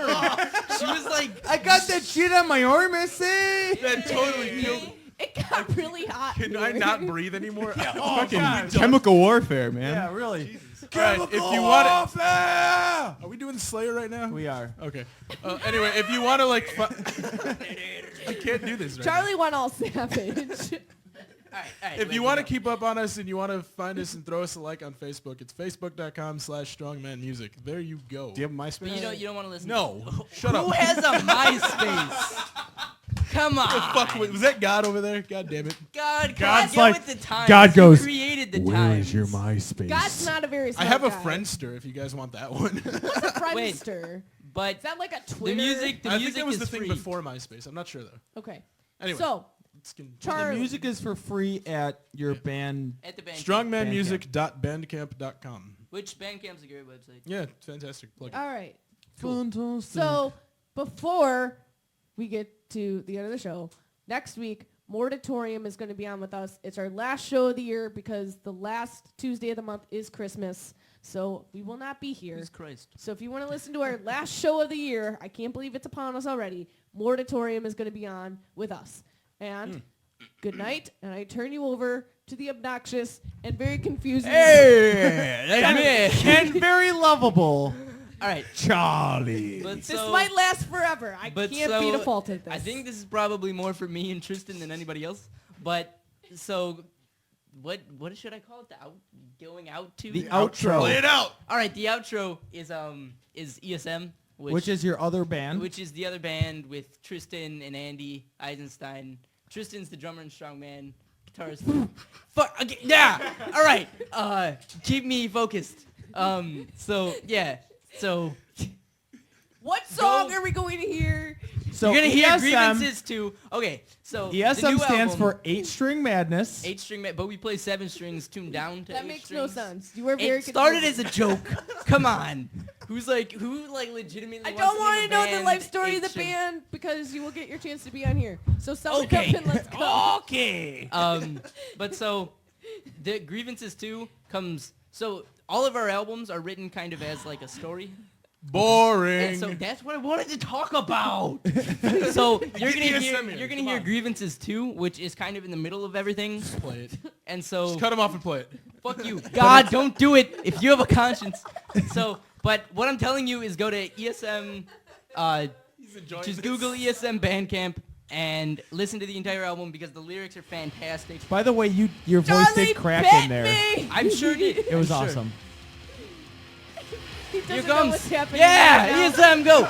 She was like, I got that shit on my arm, Missy. That totally killed. It got really hot. Can I here. not breathe anymore? Oh, Fucking God. chemical warfare, man. Yeah, really. All right, if you want it, are we doing Slayer right now? We are. Okay. Anyway, if you want to like, I can't do this. Right Charlie went all savage. all right, If you want to keep up on us and you want to find us and throw us a like on Facebook, it's facebook.com/strongmanmusic. There you go. Do you have a MySpace? But you don't want to listen. No. Shut Who up. has a MySpace? Come on. Fuck, was that God over there? God damn it. God, God's get like- with the times. God You goes, created the times. MySpace? God's not a very I smart have a guy. Friendster if you guys want that one. What's a Friendster? But Is that like a the Twitter? music I think is that was the free. thing before MySpace. I'm not sure though. Okay. Anyway. So, Let's get- The Charlie. music is for free at your band. At the Bandcamp. Strongmanmusic.bandcamp.com. Which Bandcamp's a great website. Yeah, fantastic. Plug it. All right. Fantastic. So, before we get to the end of the show, next week, Moratorium is going to be on with us. It's our last show of the year because the last Tuesday of the month is Christmas. So, we will not be here. Jesus Christ. So if you want to listen to our last show of the year, I can't believe it's upon us already, Moratorium is going to be on with us. And good night, and I turn you over to the obnoxious and very confusing. Hey, that's me. and very lovable All right. Charlie. But This so, might last forever. I but can't so, be defaulted this. I think this is probably more for me and Tristan than anybody else. But so, what should I call it? Going out to The outro. Play it out. All right, the outro is ESM, Which is your other band. which is the other band with Tristan and Andy Eisenstein. Tristan's the drummer and strongman, guitarist. Fuck. Okay, yeah. All right. Keep me focused. So yeah. So what song Go- are we going to hear? so you're gonna hear ESM, grievances too. Okay. So the ESM new stands album, for 8-String Madness. 8-string, but we play 7 strings tuned down to That 8 makes no strings. sense. You were very It started confusing. as a joke. Come on. Who legitimately I wants don't want to know the band life story of the 8-string? band because you will get your chance to be on here. So sum it Okay. up and let's go. Okay. But so the grievances too comes. So all of our albums are written kind of as like a story. Boring. And so that's what I wanted to talk about. So you're gonna hear ESM here. you're gonna Come hear on. grievances too, which is kind of in the middle of everything. Play it. And so Just cut him off and play it. fuck you, God, don't do it if you have a conscience. So, but what I'm telling you is go to ESM. Just Google ESM Bandcamp and listen to the entire album because the lyrics are fantastic. By the way, your voice Charlie did crack bit in there. me! I'm sure it did. It was I'm sure. awesome. He Here doesn't know comes. what's happening Yeah, right now. ESM, go.